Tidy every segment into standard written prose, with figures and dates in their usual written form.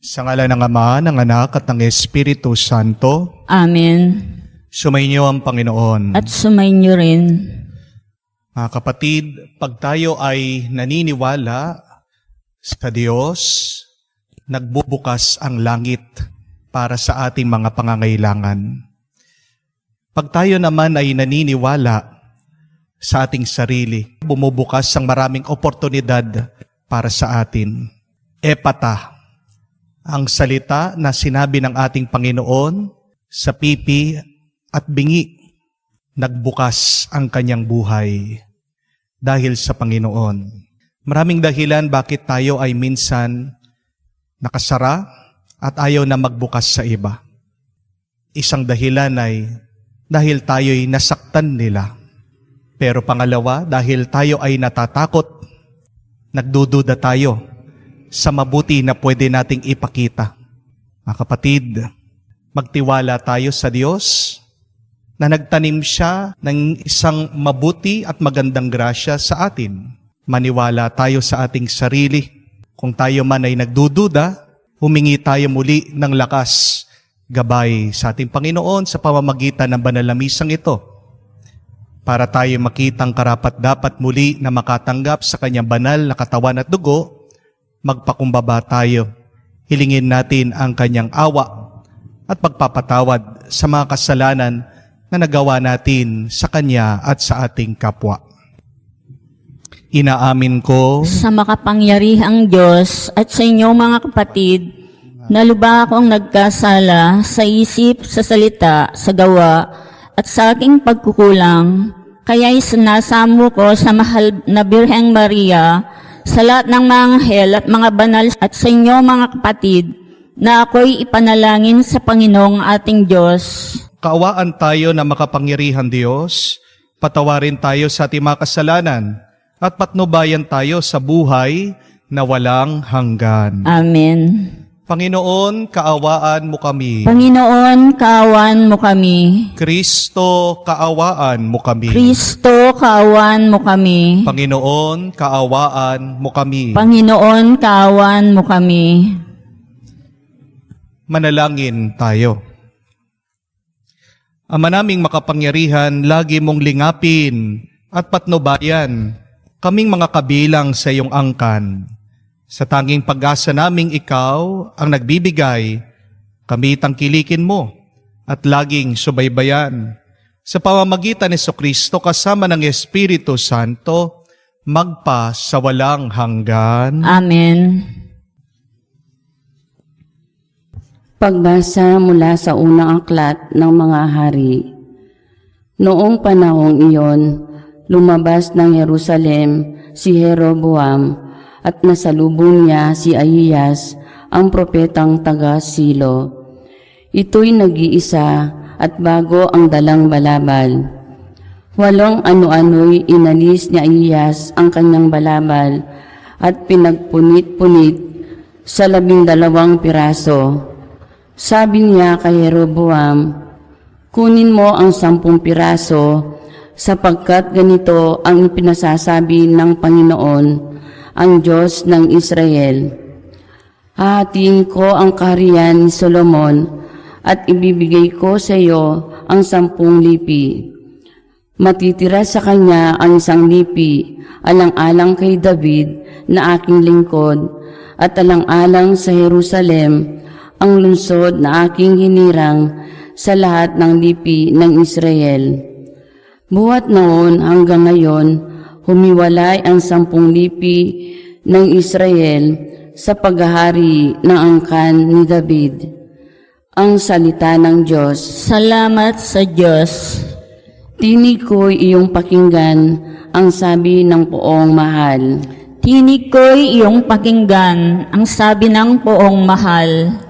Sa ngalan ng Ama, ng Anak, at ng Espiritu Santo. Amen. Sumainyo ang Panginoon. At sumainyo rin. Mga kapatid, pag tayo ay naniniwala sa Diyos, nagbubukas ang langit para sa ating mga pangangailangan. Pag tayo naman ay naniniwala sa ating sarili, bumubukas ang maraming oportunidad para sa atin. Epata, ang salita na sinabi ng ating Panginoon sa pipi at bingi, nagbukas ang kanyang buhay dahil sa Panginoon. Maraming dahilan bakit tayo ay minsan nakasara at ayaw na magbukas sa iba. Isang dahilan ay dahil tayo'y nasaktan nila. Pero pangalawa, dahil tayo ay natatakot, nagdududa tayo sa mabuti na pwede nating ipakita. Mga kapatid, magtiwala tayo sa Diyos na nagtanim siya ng isang mabuti at magandang grasya sa atin. Maniwala tayo sa ating sarili. Kung tayo man ay nagdududa, humingi tayo muli ng lakas, gabay sa ating Panginoon sa pamamagitan ng banal na misang ito para tayo makitang karapat-dapat muli na makatanggap sa kanyang banal na katawan at dugo. Magpakumbaba tayo, hilingin natin ang kanyang awa at pagpapatawad sa mga kasalanan na nagawa natin sa kanya at sa ating kapwa. Inaamin ko Sa makapangyarihang Diyos at sa inyong mga kapatid, na lubha akong nagkasala sa isip, sa salita, sa gawa, at sa aking pagkukulang, kaya'y sinasamo ko sa mahal na Birheng Maria, sa lahat ng mga anghel at mga banal at sa inyo mga kapatid, na ako'y ipanalangin sa Panginoong ating Diyos. kaawaan tayo na makapangyarihan Diyos, patawarin tayo sa ating mga kasalanan, at patnubayan tayo sa buhay na walang hanggan. Amen. Panginoon, kaawaan mo kami. Panginoon, kaawaan mo kami. Kristo, kaawaan mo kami. Kristo, kaawaan mo kami. Panginoon, kaawaan mo kami. Panginoon, kaawaan mo kami. Manalangin tayo. Ama naming makapangyarihan, lagi mong lingapin at patnubayan kaming mga kabilang sa iyong angkan. Sa tanging pag-asa naming ikaw ang nagbibigay, kami tangkilikin mo at laging subaybayan. Sa pamamagitan ni Jesucristo kasama ng Espiritu Santo, magpa sa walang hanggan. Amen. Pagbasa mula sa unang aklat ng mga hari. Noong panahong iyon, lumabas ng Jerusalem si Jeroboam at nasalubong niya si Ahiyas, ang propetang taga-Silo. Ito'y nag-iisa at bago ang dalang balabal. 8 ano-ano'y inalis ni Ahiyas ang kanyang balabal at pinagpunit-punit sa 12 piraso. Sabi niya kay Jeroboam, kunin mo ang 10 piraso sapagkat ganito ang pinasasabi ng Panginoon, ang Diyos ng Israel. Hahatiin ko ang kaharian ni Solomon at ibibigay ko sa iyo ang 10 lipi. Matitira sa kanya ang 1 lipi, alang-alang kay David na aking lingkod, at alang-alang sa Jerusalem, ang lungsod na aking hinirang sa lahat ng lipi ng Israel. Buhat noon hanggang ngayon, humiwalay ang 10 lipi ng Israel sa paghahari ng angkan ni David. Ang salita ng Diyos. Salamat sa Diyos. Tinig ko'y iyong pakinggan ang sabi ng poong mahal. Tinig ko'y iyong pakinggan ang sabi ng poong mahal.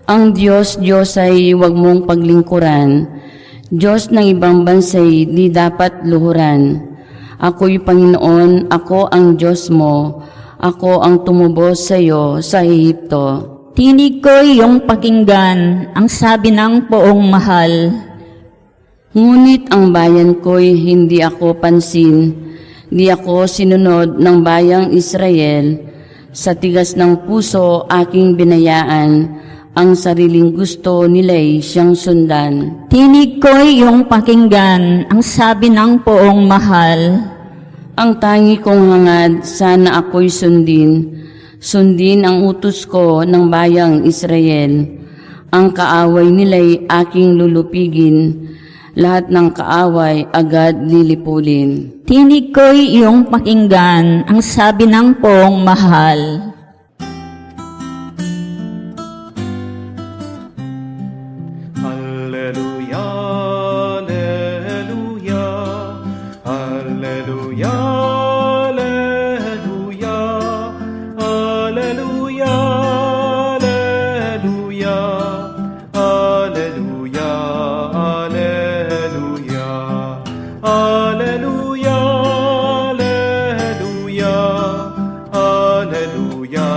Ang Diyos ay huwag mong paglingkuran. Diyos ng ibang bansay di dapat luhuran. Ako'y Panginoon, ako ang Diyos mo. Ako ang tumubos sa iyo sa Ehipto. Tinig ko'y iyong pakinggan ang sabi ng poong mahal. Ngunit ang bayan ko'y hindi ako pansin. Di ako sinunod ng bayang Israel. Sa tigas ng puso aking binayaan, ang sariling gusto nila'y siyang sundan. Tinig ko'y iyong pakinggan, ang sabi ng poong mahal. Ang tangi kong hangad, sana ako'y sundin. Sundin ang utos ko ng bayang Israel. Ang kaaway nila'y aking lulupigin. Lahat ng kaaway agad lilipulin. Tinig ko'y iyong pakinggan, ang sabi ng poong mahal. Alleluia, alleluia, alleluia, alleluia, alleluia, alleluia, alleluia, alleluia, alleluia, alleluia,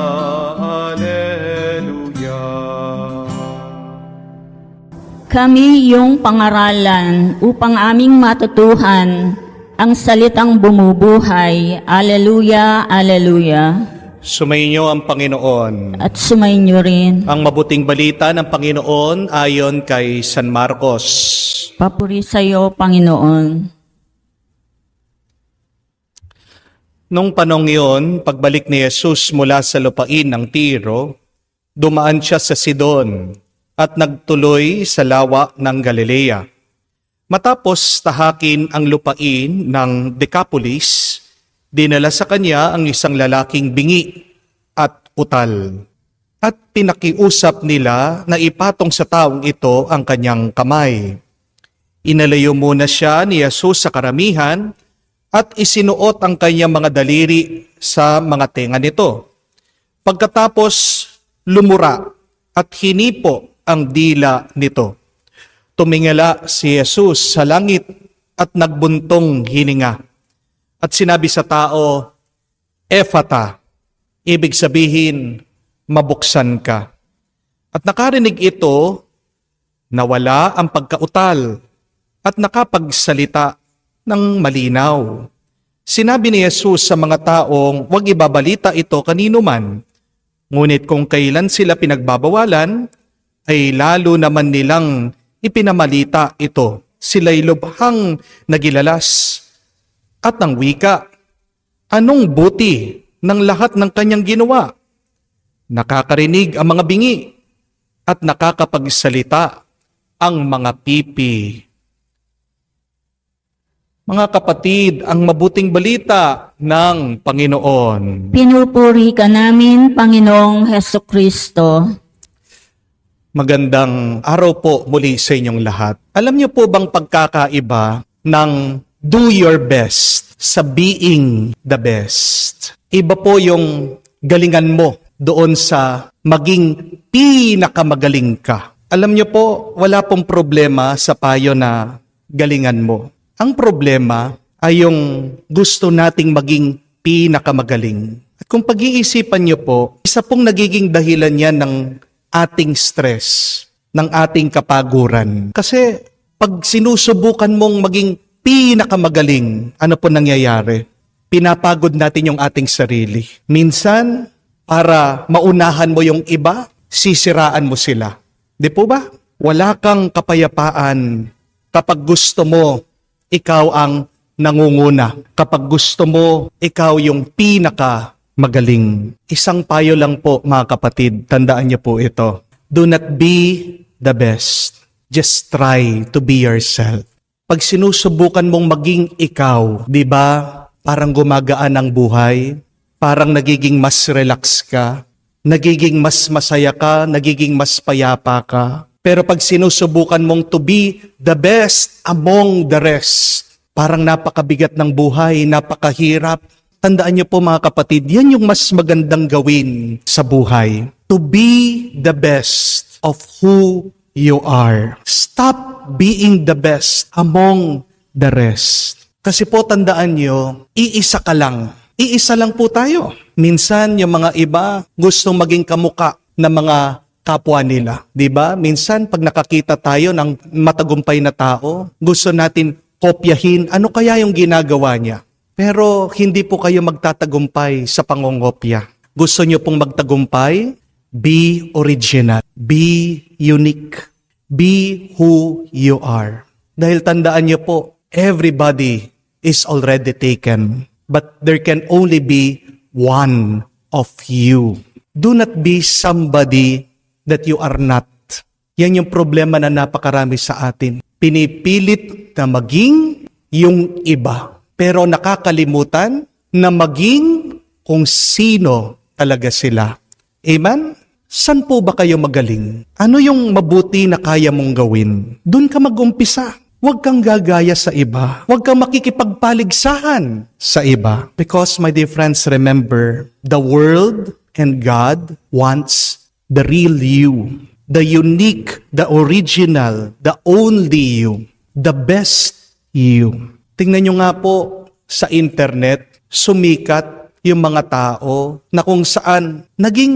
alleluia. Kami iyong pangaralan upang aming matutuhan ang salitang bumubuhay. Alleluia, alleluia. Sumainyo ang Panginoon. At sumainyo rin. Ang mabuting balita ng Panginoon ayon kay San Marcos. Papuri sa iyo, Panginoon. Nung panong iyon, pagbalik ni Jesus mula sa lupain ng Tiro, dumaan siya sa Sidon at nagtuloy sa lawa ng Galilea. Matapos tahakin ang lupain ng Decapolis, dinala sa kanya ang isang lalaking bingi at utal. At pinakiusap nila na ipatong sa taong ito ang kanyang kamay. Inalayo muna siya ni Jesus sa karamihan at isinuot ang kanyang mga daliri sa mga tenga nito. Pagkatapos lumura at hinipo ang dila nito. Tumingala si Jesus sa langit at nagbuntong hininga. At sinabi sa tao, Ephata, ibig sabihin, mabuksan ka. At nakarinig ito, nawala ang pagkautal at nakapagsalita ng malinaw. Sinabi ni Jesus sa mga taong huwag ibabalita ito kanino man, ngunit kung kailan sila pinagbabawalan, ay lalo naman nilang ipinamalita ito. Sila'y lubhang nagilalas at ang wika, anong buti ng lahat ng kanyang ginawa? Nakakarinig ang mga bingi at nakakapagsalita ang mga pipi. Mga kapatid, ang mabuting balita ng Panginoon. Pinupuri ka namin, Panginoong Hesukristo. Magandang araw po muli sa inyong lahat. Alam niyo po bang pagkakaiba ng do your best sa being the best? Iba po yung galingan mo doon sa maging pinakamagaling ka. Alam niyo po, wala pong problema sa payo na galingan mo. Ang problema ay yung gusto nating maging pinakamagaling. At kung pag-iisipan niyo po, isa pong nagiging dahilan yan ng ating stress, ng ating kapaguran. Kasi pag sinusubukan mong maging pinakamagaling, ano po nangyayari? Pinapagod natin yung ating sarili. Minsan, para maunahan mo yung iba, sisiraan mo sila. Di po ba? Wala kang kapayapaan kapag gusto mo, ikaw ang nangunguna. Kapag gusto mo, ikaw yung pinakamagaling. Isang payo lang po mga kapatid, tandaan niyo po ito. Do not be the best. Just try to be yourself. Pag sinusubukan mong maging ikaw, di ba, parang gumagaan ang buhay, parang nagiging mas relax ka, nagiging mas masaya ka, nagiging mas payapa ka. Pero pag sinusubukan mong to be the best among the rest, parang napakabigat ng buhay, napakahirap. Tandaan niyo po mga kapatid, yan yung mas magandang gawin sa buhay. To be the best of who you are. Stop being the best among the rest. Kasi po tandaan niyo, iisa ka lang. Iisa lang po tayo. Minsan yung mga iba gustong maging kamuka ng mga kapwa nila. Diba? Minsan pag nakakita tayo ng matagumpay na tao, gusto natin kopyahin ano kaya yung ginagawa niya. Pero hindi po kayo magtatagumpay sa pangongopya. Gusto nyo pong magtagumpay? Be original. Be unique. Be who you are. Dahil tandaan nyo po, everybody is already taken. But there can only be one of you. Do not be somebody that you are not. Yan yung problema na napakarami sa atin. Pinipilit na maging yung iba. Pero nakakalimutan na maging kung sino talaga sila. Amen? San po ba kayo magaling? Ano yung mabuti na kaya mong gawin? Doon ka mag-umpisa. Huwag kang gagaya sa iba. Huwag kang makikipagpaligsahan sa iba. Because, my dear friends, remember, the world and God wants the real you. The unique, the original, the only you. The best you. Tingnan nyo nga po sa internet, sumikat yung mga tao na kung saan naging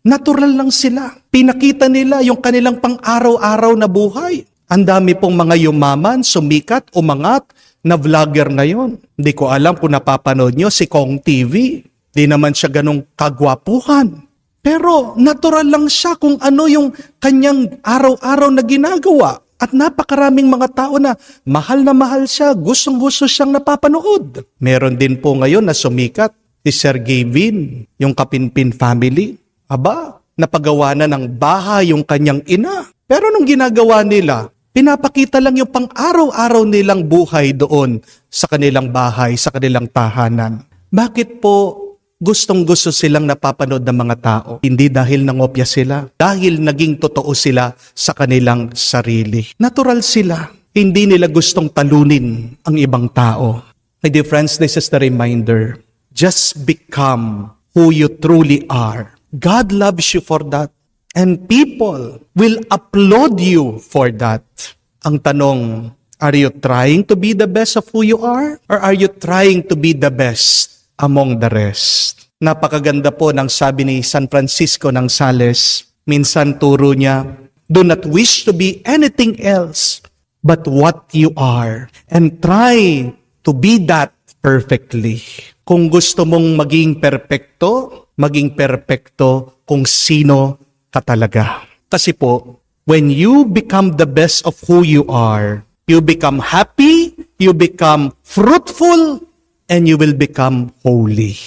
natural lang sila. Pinakita nila yung kanilang pang-araw-araw na buhay. Ang dami pong mga yumaman, sumikat, umangat na vlogger ngayon. Hindi ko alam kung napapanood nyo si Kong TV. Di naman siya ganong kagwapuhan. Pero natural lang siya kung ano yung kanyang araw-araw na ginagawa. At napakaraming mga tao na mahal siya, gustong-gusto siyang napapanood. Meron din po ngayon na sumikat si Sir Gavin, yung Kapinpin family. Aba, napagawa na ng bahay yung kanyang ina. Pero nung ginagawa nila, pinapakita lang yung pang-araw-araw nilang buhay doon sa kanilang bahay, sa kanilang tahanan. Bakit po gustong-gusto silang napapanood ng mga tao? Hindi dahil nangopya sila, dahil naging totoo sila sa kanilang sarili. Natural sila. Hindi nila gustong talunin ang ibang tao. My dear friends, this is the reminder. Just become who you truly are. God loves you for that. And people will applaud you for that. Ang tanong, are you trying to be the best of who you are? Or are you trying to be the best among the rest? Napakaganda po ng sabi ni San Francisco ng Sales. Minsan turo niya, do not wish to be anything else but what you are. And try to be that perfectly. Kung gusto mong maging perpekto kung sino ka talaga. Kasi po, when you become the best of who you are, you become happy, you become fruitful, and you will become holy.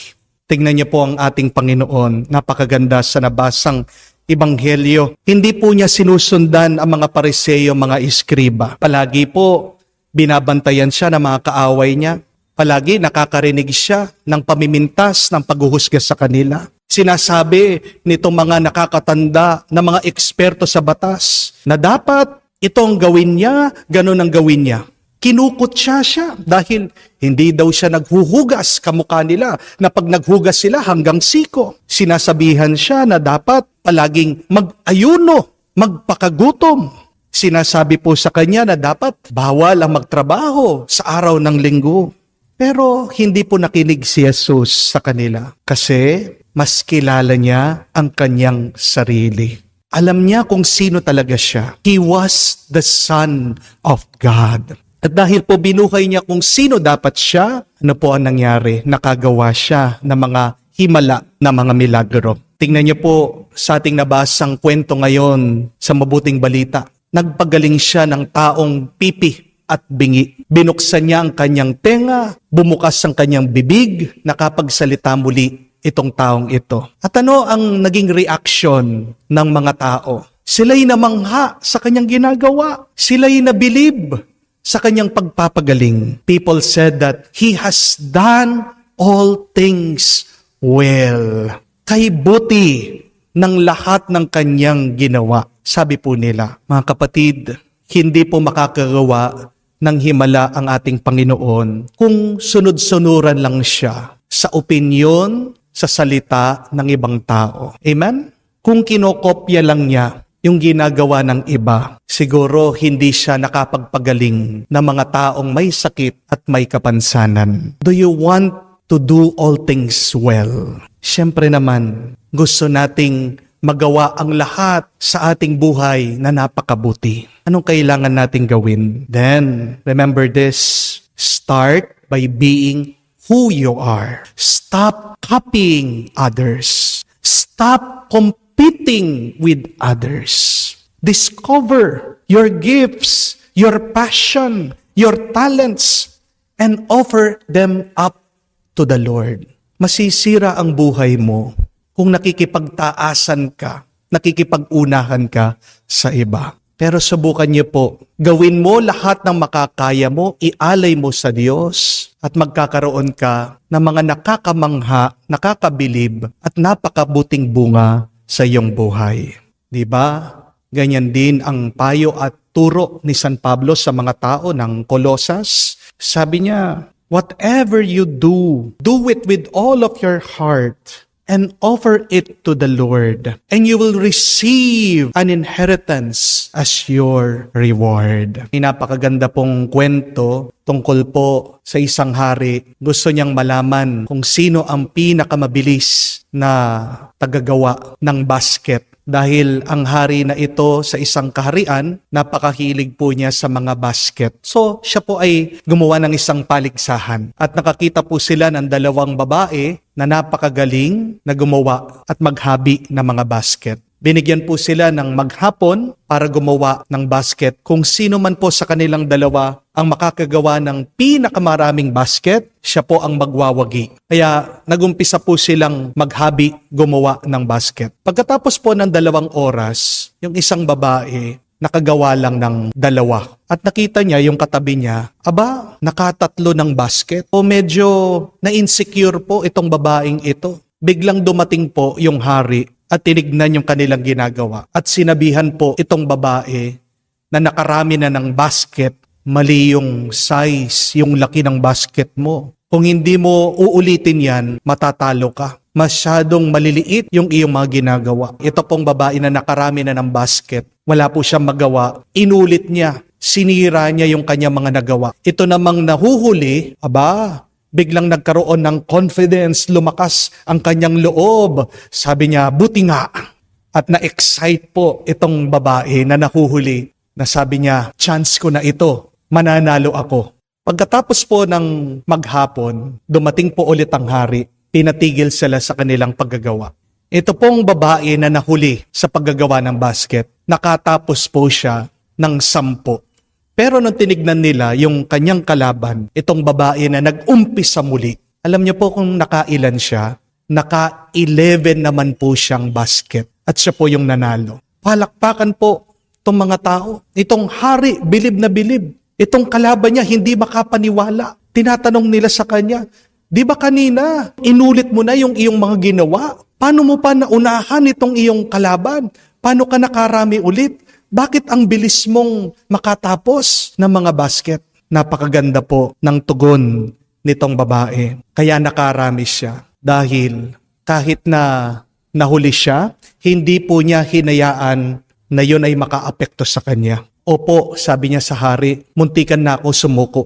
Tingnan niyo po ang ating Panginoon. Napakaganda sa nabasang Ebanghelyo. Hindi po niya sinusundan ang mga Pariseo, mga iskriba. Palagi po, binabantayan siya ng mga kaaway niya. Palagi nakakarinig siya ng pamimintas, ng paghuhusga sa kanila. Sinasabi nitong mga nakakatanda na mga eksperto sa batas na dapat ito ang gawin niya, ganun ang gawin niya. Kinukutya siya dahil hindi daw siya naghuhugas kamukha nila na pag naghugas sila hanggang siko. Sinasabihan siya na dapat palaging mag-ayuno, magpakagutom. Sinasabi po sa kanya na dapat bawal ang magtrabaho sa araw ng linggo. Pero hindi po nakinig si Jesus sa kanila kasi mas kilala niya ang kanyang sarili. Alam niya kung sino talaga siya. He was the Son of God. At dahil po binuhay niya kung sino dapat siya, ano po ang nangyari? Nakagawa siya ng mga himala na mga milagro. Tingnan niyo po sa ating nabasang kwento ngayon sa Mabuting Balita. Nagpagaling siya ng taong pipi at bingi. Binuksan niya ang kanyang tenga, bumukas ang kanyang bibig, nakapagsalita muli itong taong ito. At ano ang naging reaction ng mga tao? Sila'y namangha sa kanyang ginagawa. Sila'y nabilib sa kanyang pagpapagaling. People said that he has done all things well. Kay buti ng lahat ng kanyang ginawa. Sabi po nila, mga kapatid, hindi po makakagawa ng himala ang ating Panginoon kung sunod-sunuran lang siya sa opinyon, sa salita ng ibang tao. Amen? Kung kinokopya lang niya yung ginagawa ng iba, siguro hindi siya nakapagpagaling ng mga taong may sakit at may kapansanan. Do you want to do all things well? Siyempre naman, gusto nating magawa ang lahat sa ating buhay na napakabuti. Anong kailangan nating gawin? Then, remember this, start by being who you are. Stop copying others. Stop competing with others. Discover your gifts, your passion, your talents, and offer them up to the Lord. Masisira ang buhay mo kung nakikipagtaasan ka, nakikipag-unahan ka sa iba. Pero subukan niyo po, gawin mo lahat ng makakaya mo, ialay mo sa Diyos, at magkakaroon ka ng mga nakakamangha, nakakabilib, at napakabuting bunga sa iyong buhay. Diba? Ganyan din ang payo at turo ni San Pablo sa mga tao ng Colosas. Sabi niya, whatever you do, do it with all of your heart, and offer it to the Lord, and you will receive an inheritance as your reward. Napakaganda pong kwento tungkol po sa isang hari. Gusto niyang malaman kung sino ang pinakamabilis na tagagawa ng basket. Dahil ang hari na ito sa isang kaharian, napakahilig po niya sa mga basket. So, siya po ay gumawa ng isang paligsahan. At nakakita po sila ng dalawang babae na napakagaling na gumawa at maghabi ng mga basket. Binigyan po sila ng maghapon para gumawa ng basket. Kung sino man po sa kanilang dalawa ang makakagawa ng pinakamaraming basket, siya po ang magwawagi. Kaya nagumpisa po silang maghabi gumawa ng basket. Pagkatapos po ng 2 oras, yung isang babae nakagawa lang ng 2. At nakita niya yung katabi niya, aba, nakatatlo ng basket. O medyo na-insecure po itong babaeng ito. Biglang dumating po yung hari at tinignan yung kanilang ginagawa. At sinabihan po itong babae na nakarami na ng basket, mali yung size, yung laki ng basket mo. Kung hindi mo uulitin yan, matatalo ka. Masyadong maliliit yung iyong mga ginagawa. Ito pong babae na nakarami na ng basket, wala po siyang magawa. Inulit niya, sinira niya yung kanyang mga nagawa. Ito namang nahuhuli, aba, biglang nagkaroon ng confidence, lumakas ang kanyang loob. Sabi niya, buti nga. At na-excite po itong babae na nahuhuli, na sabi niya, chance ko na ito, mananalo ako. Pagkatapos po ng maghapon, dumating po ulit ang hari, pinatigil sila sa kanilang paggagawa. Ito pong babae na nahuli sa paggagawa ng basket, nakatapos po siya ng 10. Pero nung tinignan nila yung kanyang kalaban, itong babae na nag-umpisa muli, alam niyo po kung nakailan siya, naka-11 naman po siyang basket. At siya po yung nanalo. Palakpakan po itong mga tao. Itong hari, bilib na bilib. Itong kalaban niya, hindi makapaniwala. Tinatanong nila sa kanya, di ba kanina, inulit mo na yung iyong mga ginawa? Paano mo pa naunahan itong iyong kalaban? Paano ka nakarami ulit? Bakit ang bilis mong makatapos ng mga basket? Napakaganda po ng tugon nitong babae. Kaya nakarami siya. Dahil kahit na nahuli siya, hindi po niya hinayaan na yun ay makaapekto sa kanya. Opo, sabi niya sa hari, muntikan na ako sumuko.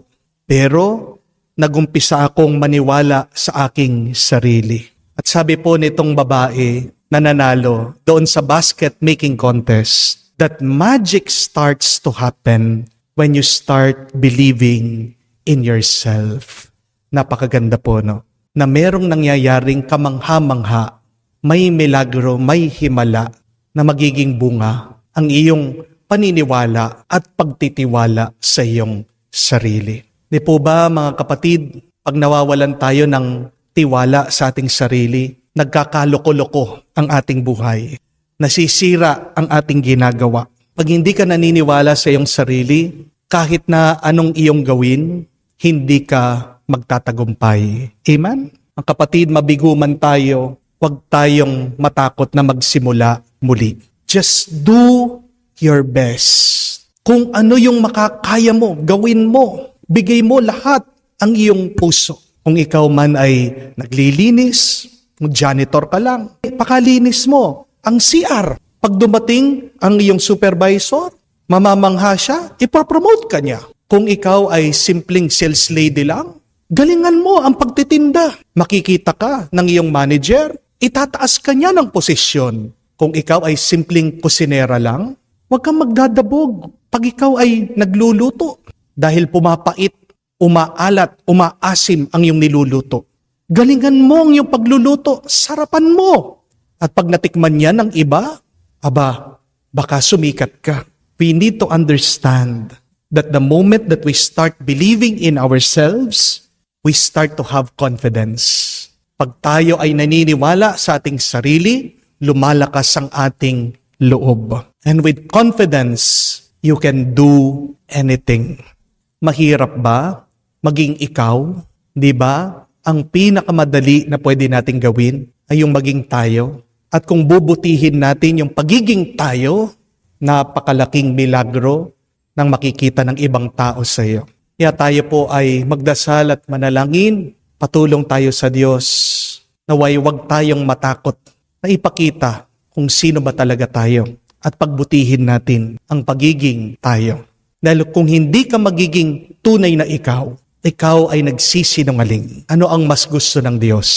Pero nagumpisa akong maniwala sa aking sarili. At sabi po nitong babae na nanalo doon sa basket making contest, that magic starts to happen when you start believing in yourself. Napakaganda po, no? Na merong nangyayaring kamangha-mangha, may milagro, may himala na magiging bunga ang iyong paniniwala at pagtitiwala sa iyong sarili. Di po ba, mga kapatid, pag nawawalan tayo ng tiwala sa ating sarili, nagkakaloko-loko ang ating buhay. Nasisira ang ating ginagawa. Pag hindi ka naniniwala sa iyong sarili, kahit na anong iyong gawin, hindi ka magtatagumpay. Amen? Ang kapatid, mabigo man tayo, huwag tayong matakot na magsimula muli. Just do your best. Kung ano yung makakaya mo, gawin mo. Bigay mo lahat ang iyong puso. Kung ikaw man ay naglilinis, janitor ka lang, pakalinis mo ang CR. Pag dumating ang iyong supervisor, mamamangha siya, ipapromote ka niya. Kung ikaw ay simpleng sales lady lang, galingan mo ang pagtitinda. Makikita ka ng iyong manager, itataas ka niya ng posisyon. Kung ikaw ay simpleng kusinera lang, huwag kang magdadabog pag ikaw ay nagluluto. Dahil pumapait umaalat, umaasim ang iyong niluluto. Galingan mo ang iyong pagluluto, sarapan mo. At pag natikman yan ng iba, baka sumikat ka. We need to understand that the moment that we start believing in ourselves, we start to have confidence. Pag tayo ay naniniwala sa ating sarili, lumalakas ang ating loob. And with confidence, you can do anything. Mahirap ba maging ikaw? Di ba? Ang pinakamadali na pwede nating gawin ay yung maging tayo. At kung bubutihin natin yung pagiging tayo, napakalaking milagro ng makikita ng ibang tao sa iyo. Kaya tayo po ay magdasal at manalangin. Patulong tayo sa Diyos. Naway huwag tayong matakot na ipakita kung sino ba talaga tayo. At pagbutihin natin ang pagiging tayo. Dahil kung hindi ka magiging tunay na ikaw ay nagsisinungaling. Ano ang mas gusto ng Diyos?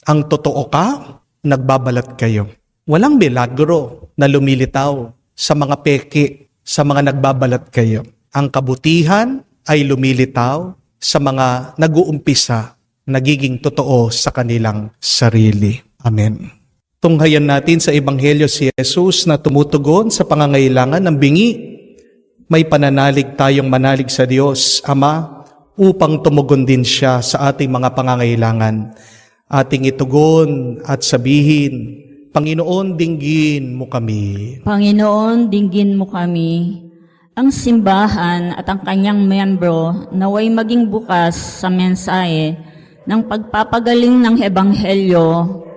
Ang totoo ka, nagbabalat kayo. Walang milagro na lumilitaw sa mga peke, sa mga nagbabalat kayo. Ang kabutihan ay lumilitaw sa mga nag-uumpisa, nagiging totoo sa kanilang sarili. Amen. Tunghayan natin sa Ebanghelyo si Jesus na tumutugon sa pangangailangan ng bingi. May pananalig tayong manalig sa Diyos, Ama, upang tumugon din siya sa ating mga pangangailangan. Ating itugon at sabihin, Panginoon, dinggin mo kami. Panginoon, dinggin mo kami. Ang simbahan at ang kanyang miyembro naway maging bukas sa mensahe ng pagpapagaling ng Ebanghelyo.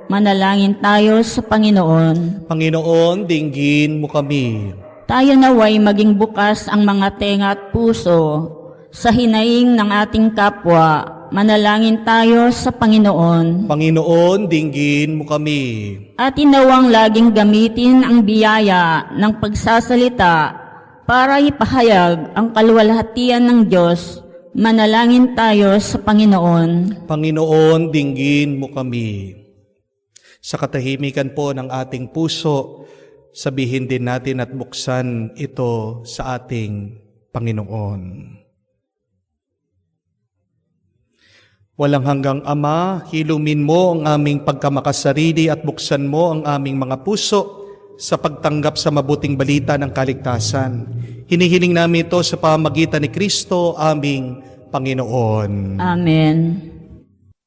Manalangin tayo sa Panginoon. Panginoon, dinggin mo kami. Tayo naway maging bukas ang mga tenga at puso sa hinaing ng ating kapwa. Manalangin tayo sa Panginoon. Panginoon, dinggin mo kami. At inawang laging gamitin ang biyaya ng pagsasalita para ipahayag ang kaluwalhatian ng Diyos. Manalangin tayo sa Panginoon. Panginoon, dinggin mo kami. Sa katahimikan po ng ating puso, sabihin din natin at buksan ito sa ating Panginoon. Walang hanggang Ama, hilumin mo ang aming pagkamakasarili at buksan mo ang aming mga puso sa pagtanggap sa mabuting balita ng kaligtasan. Hinihiling namin ito sa pamamagitan ni Kristo, aming Panginoon. Amen.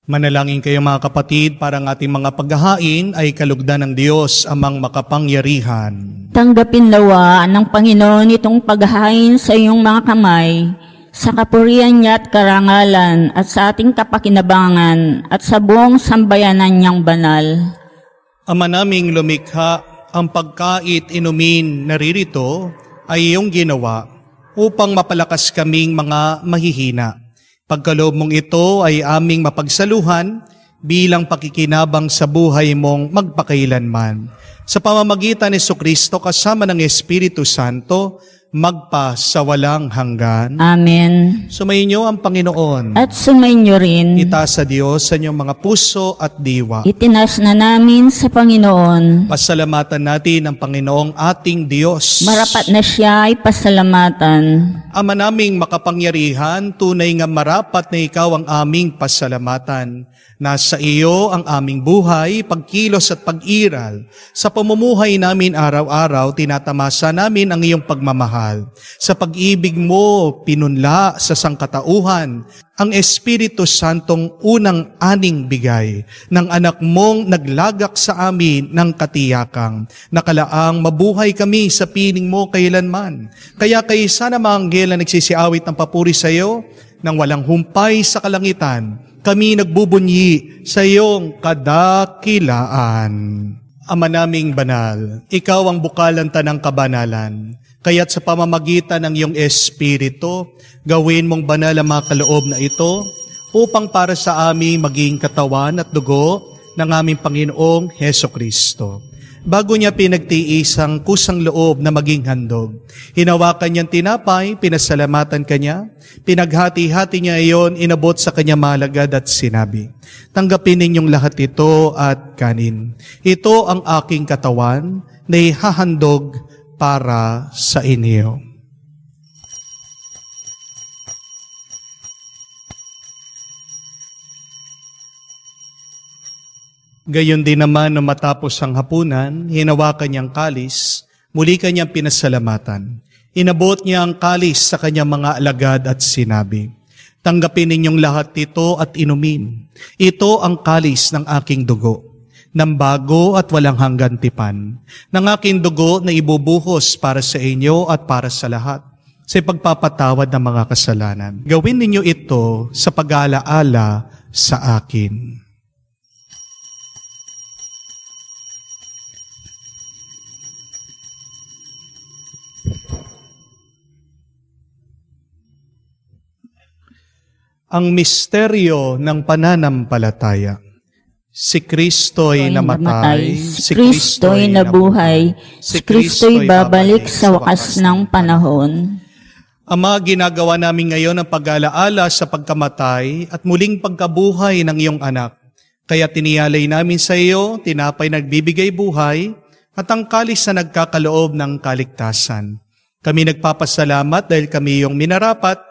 Manalangin kayo mga kapatid para ang ating mga paghahain ay kalugdan ng Diyos amang makapangyarihan. Tanggapin lawa ng Panginoon itong paghahain sa iyong mga kamay, sa kapurihan niya at karangalan at sa ating kapakinabangan at sa buong sambayanan niyang banal. Ama naming lumikha, ang pagkait inumin naririto ay iyong ginawa upang mapalakas kaming mga mahihina. Pagkaloob mong ito ay aming mapagsaluhan bilang pakikinabang sa buhay mong magpakailanman. Sa pamamagitan ni Jesucristo kasama ng Espiritu Santo, magpa sa walang hanggan. Amen. Sumainyo ang Panginoon. At sumainyo rin. Itaas sa Diyos sa inyong mga puso at diwa. Itinas na namin sa Panginoon. Pasalamatan natin ang Panginoong ating Diyos. Marapat na siya ay pasalamatan. Ama naming makapangyarihan, tunay nga marapat na ikaw ang aming pasalamatan. Nasa iyo ang aming buhay, pagkilos at pag-iral. Sa pamumuhay namin araw-araw, tinatamasa namin ang iyong pagmamahal. Sa pag-ibig mo, pinunla sa sangkatauhan, ang Espiritu Santong unang aning bigay ng anak mong naglagak sa amin ng katiyakang. Nakalaang mabuhay kami sa piling mo kailanman. Kaya kaysa na mga anghel na nagsisiawit ng papuri sa iyo, nang walang humpay sa kalangitan, kami nagbubunyi sa iyong kadakilaan. Ama naming banal, ikaw ang bukalan tanang kabanalan. Kaya't sa pamamagitan ng iyong Espiritu, gawin mong banal ang mga kaloob na ito upang para sa aming maging katawan at dugo ng aming Panginoong Hesukristo. Bago niya pinagtiis ang kusang loob na maging handog, hinawakan niyang tinapay, pinasalamatan kanya, pinaghati-hati niya iyon, inabot sa kanya malagad at sinabi, tanggapin ninyong lahat ito at kanin. Ito ang aking katawan na ihahandog para sa inyo. Gayon din naman nung matapos ang hapunan, hinawakan niyang kalis, muli kanyang pinasalamatan. Inabot niya ang kalis sa kanyang mga alagad at sinabi, "Tanggapin ninyong lahat ito at inumin. Ito ang kalis ng aking dugo, ng bago at walang hanggan tipan, ng aking dugo na ibubuhos para sa inyo at para sa lahat, sa pagpapatawad ng mga kasalanan. Gawin ninyo ito sa pag-aalaala sa akin." Ang misteryo ng pananampalataya. Si Kristo'y namatay, si Kristo'y nabuhay, si Kristo'y babalik sa wakas ng panahon. Ama, ginagawa namin ngayon ang pag-alaala sa pagkamatay at muling pagkabuhay ng iyong anak. Kaya tiniyalay namin sa iyo, tinapay nagbibigay buhay, at ang kalis na nagkakaloob ng kaligtasan. Kami nagpapasalamat dahil kami iyong minarapat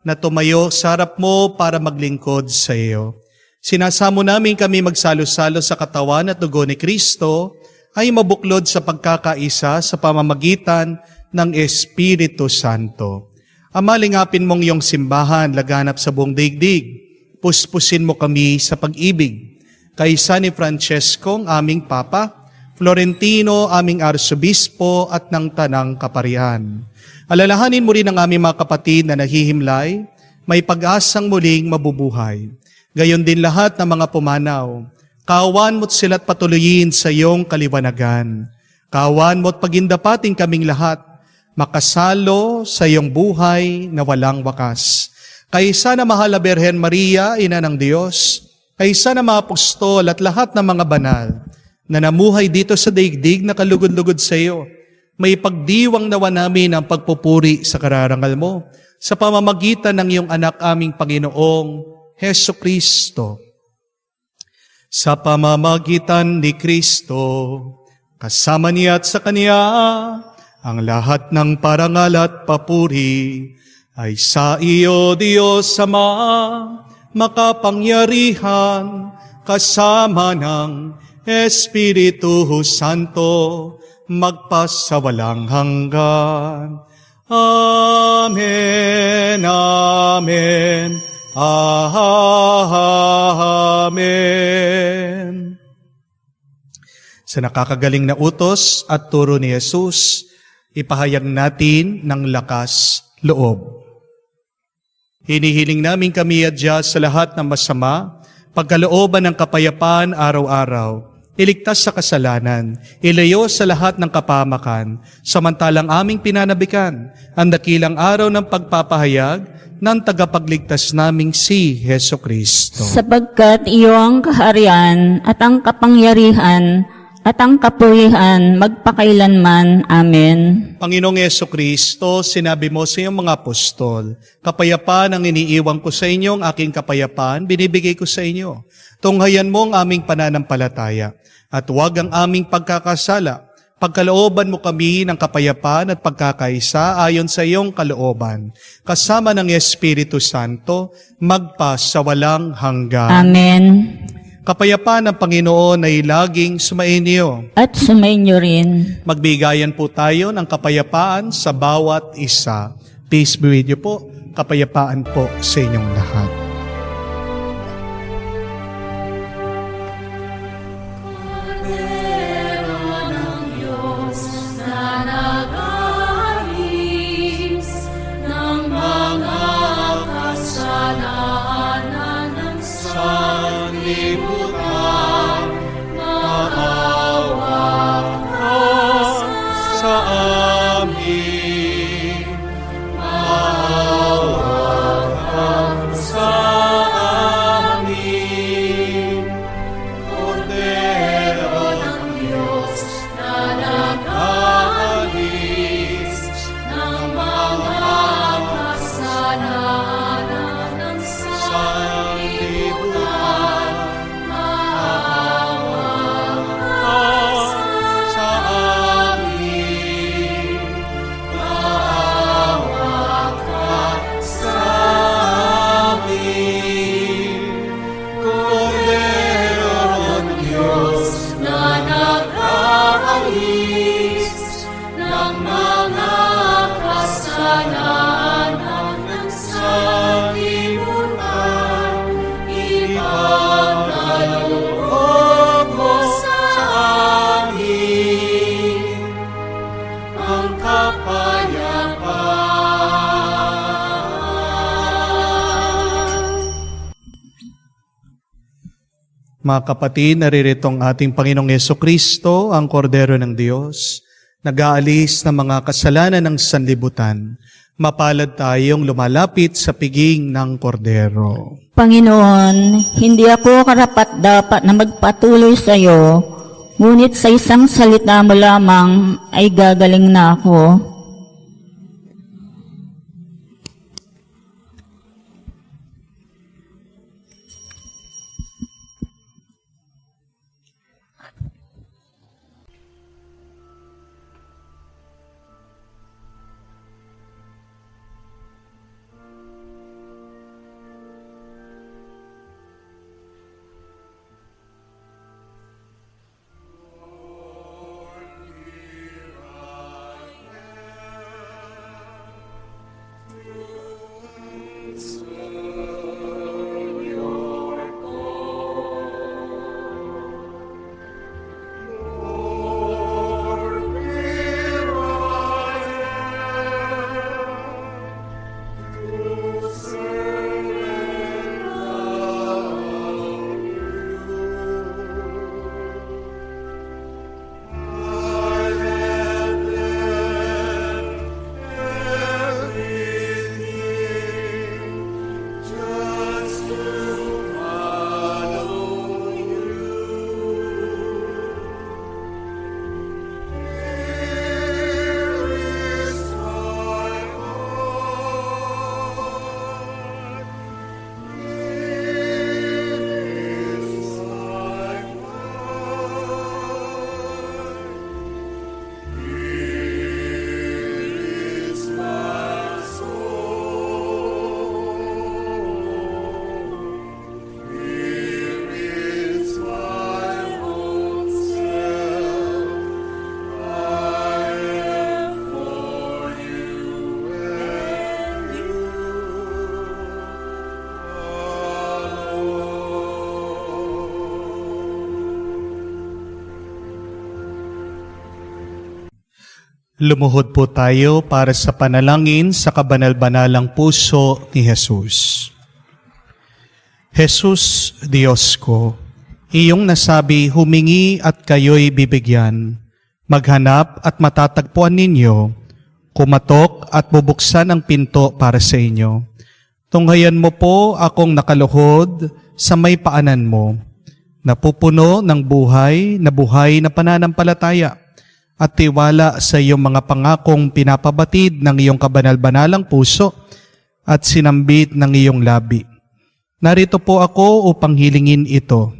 na tumayo sa harap mo para maglingkod sa iyo. Sinasamo namin kami magsalo-salo sa katawan at dugo ni Kristo ay mabuklod sa pagkakaisa sa pamamagitan ng Espiritu Santo. Ama, lingapin mong iyong simbahan laganap sa buong daigdig. Puspusin mo kami sa pag-ibig. Kaisa ni Francesco, aming Papa, Florentino, aming Arsobispo at ng Tanang Kaparian. Alalahanin mo rin ang aming mga kapatid na nahihimlay, may pag-asang muling mabubuhay. Gayon din lahat ng mga pumanaw. Kaawaan mo't sila't patuloyin sa iyong kaliwanagan. Kaawaan mo't pagindapating kaming lahat, makasalo sa iyong buhay na walang wakas. Kaisa na mahal na Birhen Maria, Ina ng Diyos, kaisa na mga apostol at lahat ng mga banal na namuhay dito sa daigdig na kalugod-lugod sa iyo, may pagdiwang nawa namin ang pagpupuri sa kararangal mo sa pamamagitan ng iyong anak aming Panginoong Heso Kristo. Sa pamamagitan ni Kristo, kasama niya at sa Kanya, ang lahat ng parangal at papuri ay sa iyo, Diyos Ama, makapangyarihan, kasama ng Espiritu Santo, magpasawalang hanggan. Amen, amen, amen. Sa nakakagaling na utos at turo ni Jesus, ipahayag natin ng lakas loob. Hinihiling namin kami adya sa lahat ng masama, pagkalooban ng kapayapaan araw-araw, iligtas sa kasalanan, ilayo sa lahat ng kapamakan, samantalang aming pinanabikan ang dakilang araw ng pagpapahayag ng tagapagligtas naming si Heso Kristo. Sapagkat iyo ang kaharian at ang kapangyarihan at ang kapurihan magpakailanman. Amen. Panginoong Heso Kristo, sinabi mo sa iyong mga apostol, kapayapaan ang iniiwan ko sa inyo, ang aking kapayapaan binibigay ko sa inyo. Tunghayan mo ang aming pananampalataya at huwag ang aming pagkakasala. Pagkalooban mo kami ng kapayapaan at pagkakaisa ayon sa iyong kalooban. Kasama ng Espiritu Santo, magpasawalang hanggan. Amen. Kapayapaan ng Panginoon ay laging sumainyo. At sumainyo rin. Magbigayan po tayo ng kapayapaan sa bawat isa. Peace be with you po. Kapayapaan po sa inyong lahat. Mga kapatid, naririto ang ating Panginoong Yesukristo, ang Kordero ng Diyos, nag-aalis ng mga kasalanan ng sanlibutan. Mapalad tayong lumalapit sa piging ng Kordero. Panginoon, hindi ako karapat-dapat na magpatuloy sa iyo, ngunit sa isang salita mo lamang ay gagaling na ako. Lumuhod po tayo para sa panalangin sa kabanal-banalang puso ni Jesus. Jesus, Diyos ko, iyong nasabi, humingi at kayo'y bibigyan, maghanap at matatagpuan ninyo, kumatok at bubuksan ang pinto para sa inyo. Tunghayan mo po akong nakaluhod sa may paanan mo, napupuno ng buhay na pananampalataya, at tiwala sa iyong mga pangakong pinapabatid ng iyong kabanal-banalang puso at sinambit ng iyong labi. Narito po ako upang hilingin ito.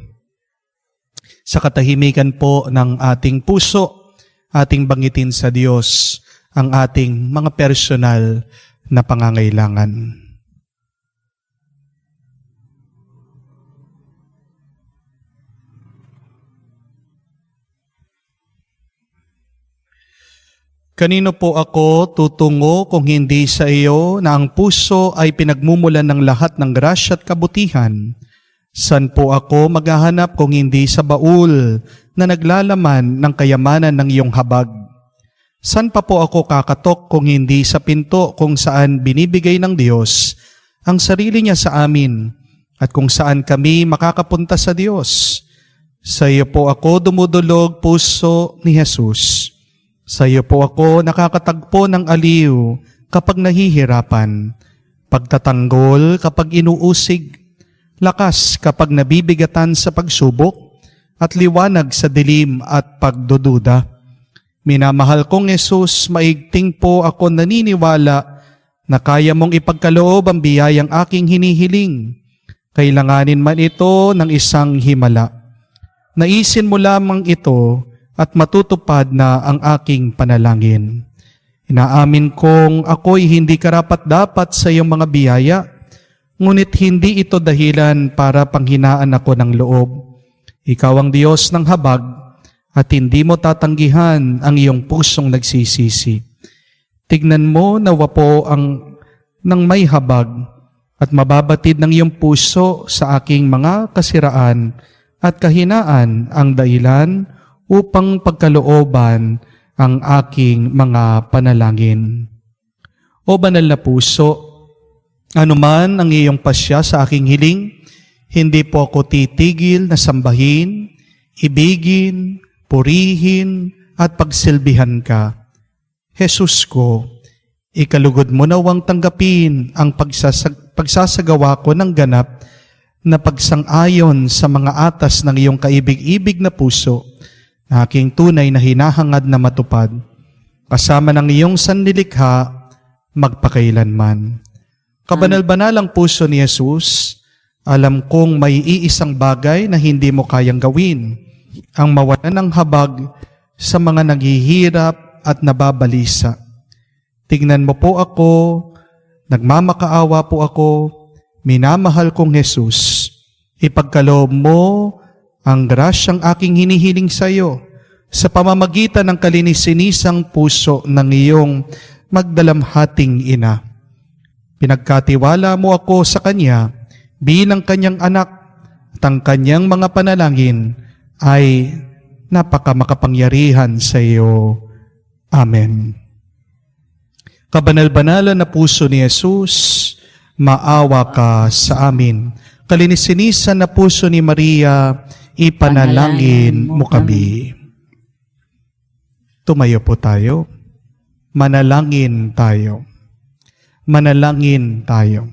Sa katahimikan po ng ating puso, ating bangitin sa Diyos ang ating mga personal na pangangailangan. Kanino po ako tutungo kung hindi sa iyo na ang puso ay pinagmumulan ng lahat ng grasya at kabutihan? San po ako maghahanap kung hindi sa baul na naglalaman ng kayamanan ng iyong habag? San pa po ako kakatok kung hindi sa pinto kung saan binibigay ng Diyos ang sarili niya sa amin at kung saan kami makakapunta sa Diyos? Sa iyo po ako dumudulog, puso ni Jesus. Sa iyo po ako nakakatagpo ng aliw kapag nahihirapan, pagtatanggol kapag inuusig, lakas kapag nabibigatan sa pagsubok, at liwanag sa dilim at pagdududa. Minamahal kong Jesus, maigting po ako naniniwala na kaya mong ipagkaloob ang biyayang aking hinihiling. Kailanganin man ito ng isang himala. Naisin mo lamang ito at matutupad na ang aking panalangin. Inaamin kong ako'y hindi karapat-dapat sa iyong mga biyaya, ngunit hindi ito dahilan para panghinaan ako ng loob. Ikaw ang Diyos ng habag at hindi mo tatanggihan ang iyong pusong nagsisisi. Tignan mo nawa po ang nang may habag at mababatid ng iyong puso sa aking mga kasiraan at kahinaan ang dahilan upang pagkalooban ang aking mga panalangin. O banal na puso, anuman ang iyong pasya sa aking hiling, hindi po ako titigil na sambahin, ibigin, purihin, at pagsilbihan ka. Jesus ko, ikalugod mo nawang tanggapin ang pagsasagawa ko ng ganap na pagsang-ayon sa mga atas ng iyong kaibig-ibig na puso na aking tunay na hinahangad na matupad, kasama ng iyong sanlilikha magpakailanman. Kabanal-banalang puso ni Jesus, alam kong may iisang bagay na hindi mo kayang gawin, ang mawalan ng habag sa mga naghihirap at nababalisa. Tignan mo po ako, nagmamakaawa po ako, minamahal kong Jesus. Ipagkaloob mo ang grasyang aking hinihiling sa iyo sa pamamagitan ng kalininisang puso ng iyong magdalamhating ina. Pinagkatiwala mo ako sa Kanya bilang Kanyang anak at ang Kanyang mga panalangin ay napakamakapangyarihan sa iyo. Amen. Kabanal-banalan na puso ni Jesus, maawa ka sa amin. Kalinis-sinisan na puso ni Maria, ipanalangin mo kami. Tumayo po tayo. Manalangin tayo. Manalangin tayo.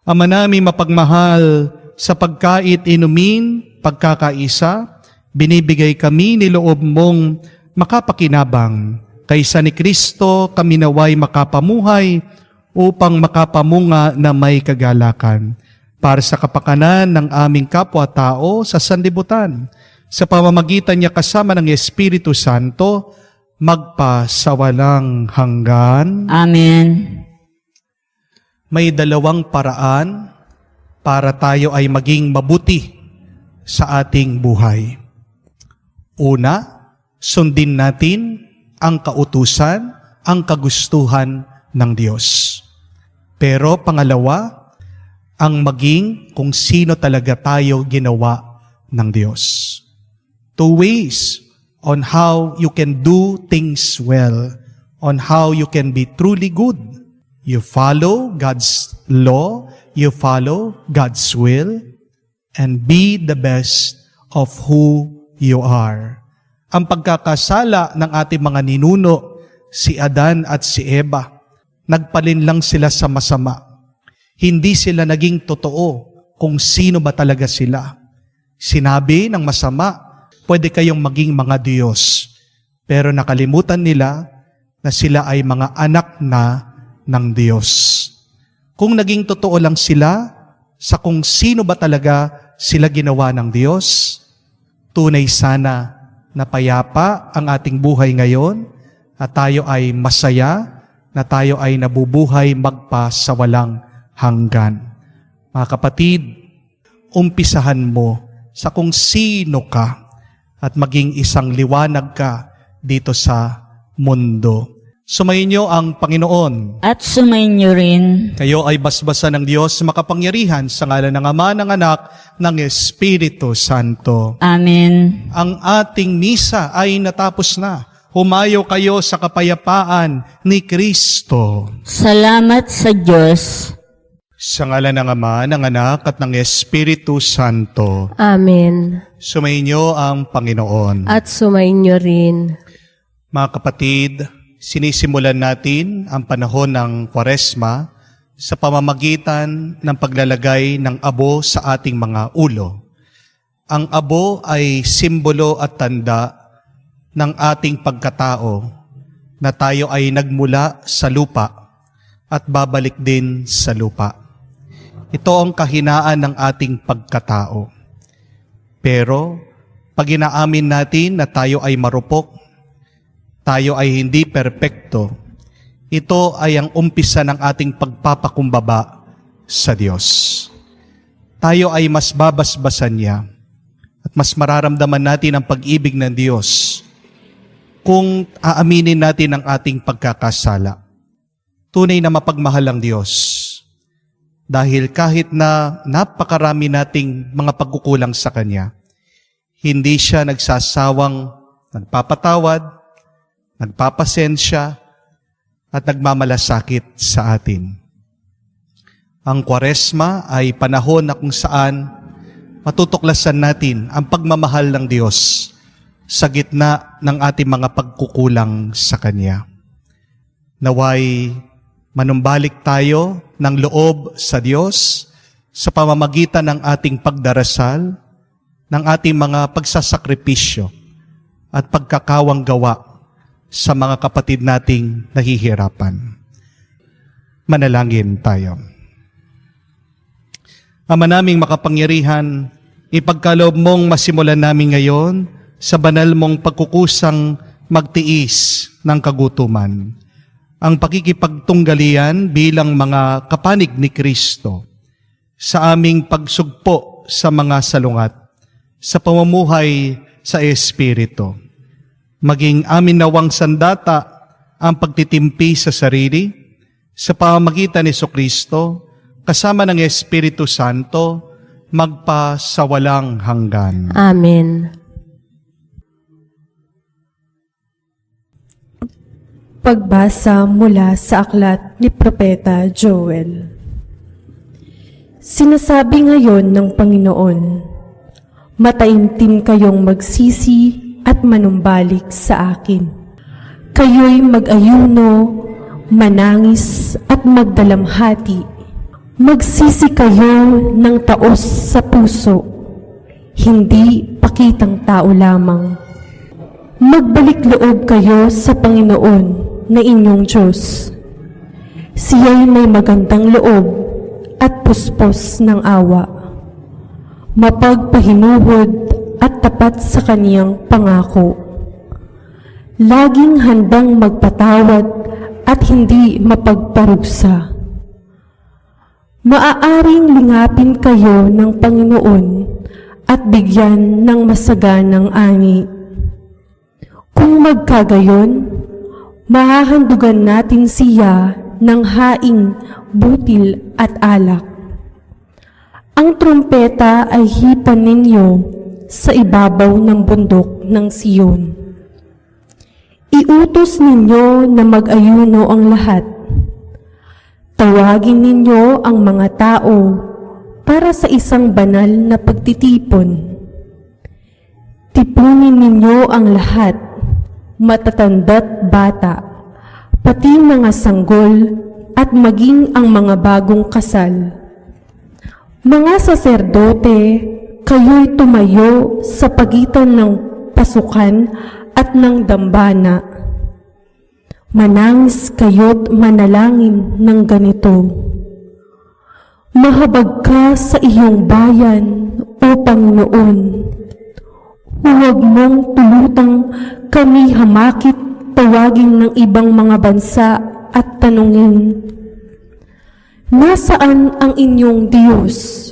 Ama namin mapagmahal, sa pagkait inumin, pagkakaisa, binibigay kami ni loob mong makapakinabang. Kaysa ni Kristo kami naway makapamuhay upang makapamunga na may kagalakan para sa kapakanan ng aming kapwa-tao sa sanlibutan. Sa pamamagitan niya kasama ng Espiritu Santo, magpasawalang hanggan. Amen. May dalawang paraan para tayo ay maging mabuti sa ating buhay. Una, sundin natin ang kautusan, ang kagustuhan ng Diyos. Pero pangalawa, ang maging kung sino talaga tayo ginawa ng Diyos. Two ways on how you can do things well, on how you can be truly good. You follow God's law, you follow God's will, and be the best of who you are. Ang pagkakasala ng ating mga ninuno, si Adan at si Eva, nagpalin lang sila sa masama. Hindi sila naging totoo kung sino ba talaga sila. Sinabi ng masama, pwede kayong maging mga Diyos. Pero nakalimutan nila na sila ay mga anak na ng Diyos. Kung naging totoo lang sila sa kung sino ba talaga sila ginawa ng Diyos, tunay sana na payapa ang ating buhay ngayon at tayo ay masaya na tayo ay nabubuhay magpasawalang hanggan. Mga kapatid, umpisahan mo sa kung sino ka at maging isang liwanag ka dito sa mundo. Sumayin niyo ang Panginoon. At sumayin niyo rin. Kayo ay basbasan ng Diyos makapangyarihan sa ngalan ng Ama, ng Anak, ng Espiritu Santo. Amen. Ang ating misa ay natapos na. Humayo kayo sa kapayapaan ni Kristo. Salamat sa Diyos. Sa ngalan ng Ama, ng Anak, at ng Espiritu Santo. Amen. Sumayin niyo ang Panginoon. At sumayin niyo rin. Mga kapatid, sinisimulan natin ang panahon ng Kwaresma sa pamamagitan ng paglalagay ng abo sa ating mga ulo. Ang abo ay simbolo at tanda ng ating pagkatao na tayo ay nagmula sa lupa at babalik din sa lupa. Ito ang kahinaan ng ating pagkatao. Pero pag inaamin natin na tayo ay marupok, tayo ay hindi perpekto, ito ay ang umpisa ng ating pagpapakumbaba sa Diyos. Tayo ay mas babasbasan niya at mas mararamdaman natin ang pag-ibig ng Diyos kung aaminin natin ang ating pagkakasala. Tunay na mapagmahal ang Diyos. Dahil kahit na napakarami nating mga pagkukulang sa Kanya, hindi siya nagsasawang nagpapatawad, nagpapasensya, at nagmamalasakit sa atin. Ang Kwaresma ay panahon na kung saan matutuklasan natin ang pagmamahal ng Diyos sa gitna ng ating mga pagkukulang sa Kanya. Naway manumbalik tayo ng loob sa Diyos sa pamamagitan ng ating pagdarasal, ng ating mga pagsasakripisyo at pagkakawang gawa sa mga kapatid nating nahihirapan. Manalangin tayo. Ama naming makapangyarihan, ipagkaloob mong masimulan namin ngayon sa banal mong pagkukusang magtiis ng kagutuman. Ang pakikipagtunggalian bilang mga kapanig ni Kristo sa aming pagsugpo sa mga salungat, sa pamumuhay sa Espiritu. Maging amin nawang sandata ang pagtitimpi sa sarili sa pamamagitan ni Jesucristo kasama ng Espiritu Santo magpa sa walang hanggan. Amen. Pagbasa mula sa aklat ni Propeta Joel. Sinasabi ngayon ng Panginoon, mataimtim kayong magsisi at manumbalik sa akin. Kayo'y mag-ayuno, manangis at magdalamhati. Magsisi kayo ng taos sa puso, hindi pakitang tao lamang. Magbalik loob kayo sa Panginoon na inyong Diyos. Siya'y may magandang loob at puspos ng awa. Mapagpahinuhod at tapat sa kaniyang pangako. Laging handang magpatawad at hindi mapagparusa. Maaaring lingapin kayo ng Panginoon at bigyan ng masaganang ani. Kung magkagayon, mahahandugan natin siya ng haing, butil at alak. Ang trumpeta ay hipan ninyo sa ibabaw ng bundok ng Siyon. Iutos ninyo na mag-ayuno ang lahat. Tawagin ninyo ang mga tao para sa isang banal na pagtitipon. Tipunin ninyo ang lahat, matatanda't bata, pati mga sanggol at maging ang mga bagong kasal. Mga saserdote, kayo'y tumayo sa pagitan ng pasukan at ng dambana. Manangis kayo't manalangin ng ganito. Mahabag ka sa iyong bayan, O Panginoon. Huwag mong tulutang kami hamakit tawagin ng ibang mga bansa at tanungin, nasaan ang inyong Diyos?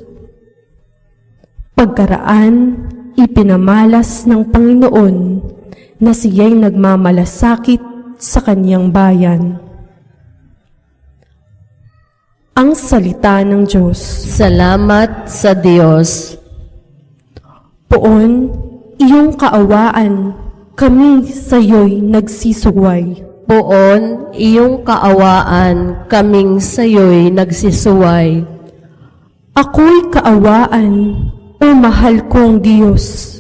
Pagkaraan, ipinamalas ng Panginoon na siya'y nagmamalasakit sa kanyang bayan. Ang salita ng Diyos. Salamat sa Diyos. Poon, iyong kaawaan, kami sa iyo'y nagsisuway. Poon, iyong kaawaan, kaming sa iyo'y nagsisuway. Ako'y kaawaan, O mahal kong Diyos,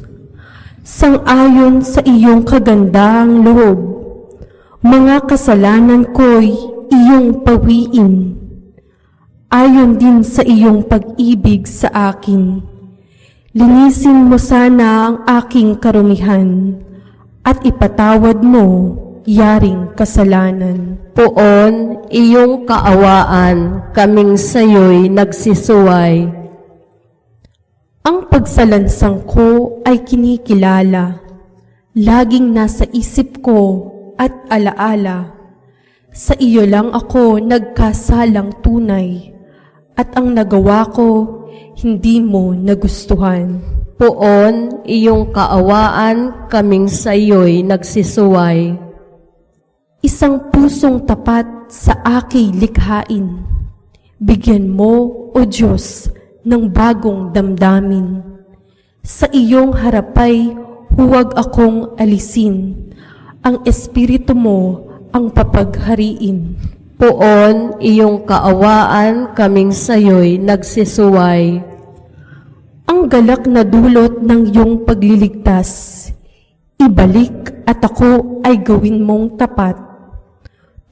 sang-ayon sa iyong kagandahang loob, mga kasalanan ko'y iyong pawiin, ayon din sa iyong pag-ibig sa akin. Linisin mo sana ang aking karumihan, at ipatawad mo yaring kasalanan. Poon, iyong kaawaan, kaming sa iyo'y nagsisuway. Ang pagsalansang ko ay kinikilala, laging nasa isip ko at alaala. Sa iyo lang ako nagkasalang tunay, at ang nagawa ko hindi mo nagustuhan. Poon, iyong kaawaan kaming sa iyo'y nagsisuway. Isang pusong tapat sa aking likhain. Bigyan mo, O Diyos, ng bagong damdamin. Sa iyong harapay, huwag akong alisin. Ang Espiritu mo ang papaghariin. Poon, iyong kaawaan kaming sa iyo'y nagsisuway. Ang galak na dulot ng iyong pagliligtas, ibalik at ako ay gawin mong tapat.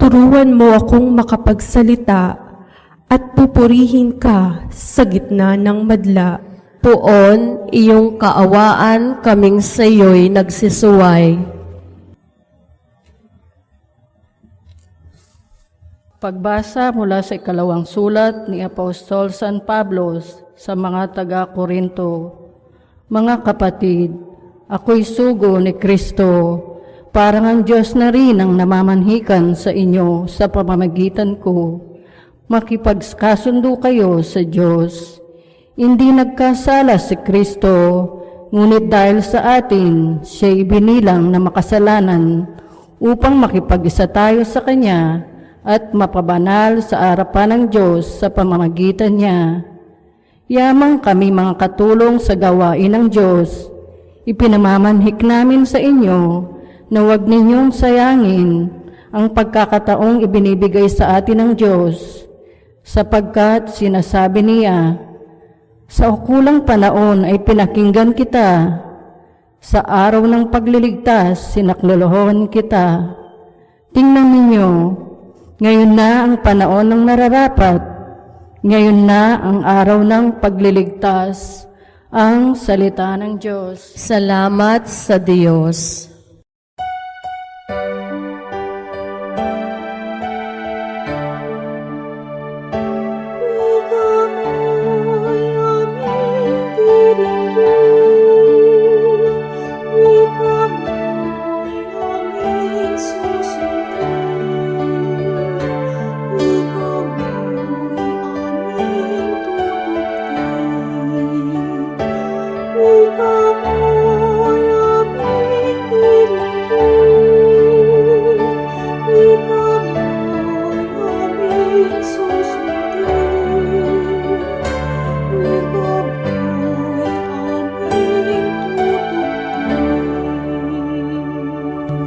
Turuan mo akong makapagsalita at pupurihin ka sa gitna ng madla. Poon, iyong kaawaan kaming sa iyo'y nagsisuway. Pagbasa mula sa ikalawang sulat ni Apostol San Pablo sa mga taga-Korinto. Mga kapatid, ako'y sugo ni Kristo, parang ang Diyos na rin ang namamanhikan sa inyo sa pamamagitan ko. Makipagkasundo kayo sa Diyos. Hindi nagkasala si Kristo, ngunit dahil sa atin, siya ibinilang na makasalanan upang makipag-isa tayo sa Kanya at mapabanal sa harapan ng Diyos sa pamamagitan niya. Yamang kami mga katulong sa gawain ng Diyos, ipinamamanhik namin sa inyo na huwag ninyong sayangin ang pagkakataong ibinibigay sa atin ng Diyos, sapagkat sinasabi niya, sa ukulang panahon ay pinakinggan kita, sa araw ng pagliligtas sinaklolohan kita. Tingnan ninyo, ngayon na ang panahon ng nararapat, ngayon na ang araw ng pagliligtas, ang salita ng Diyos. Salamat sa Diyos.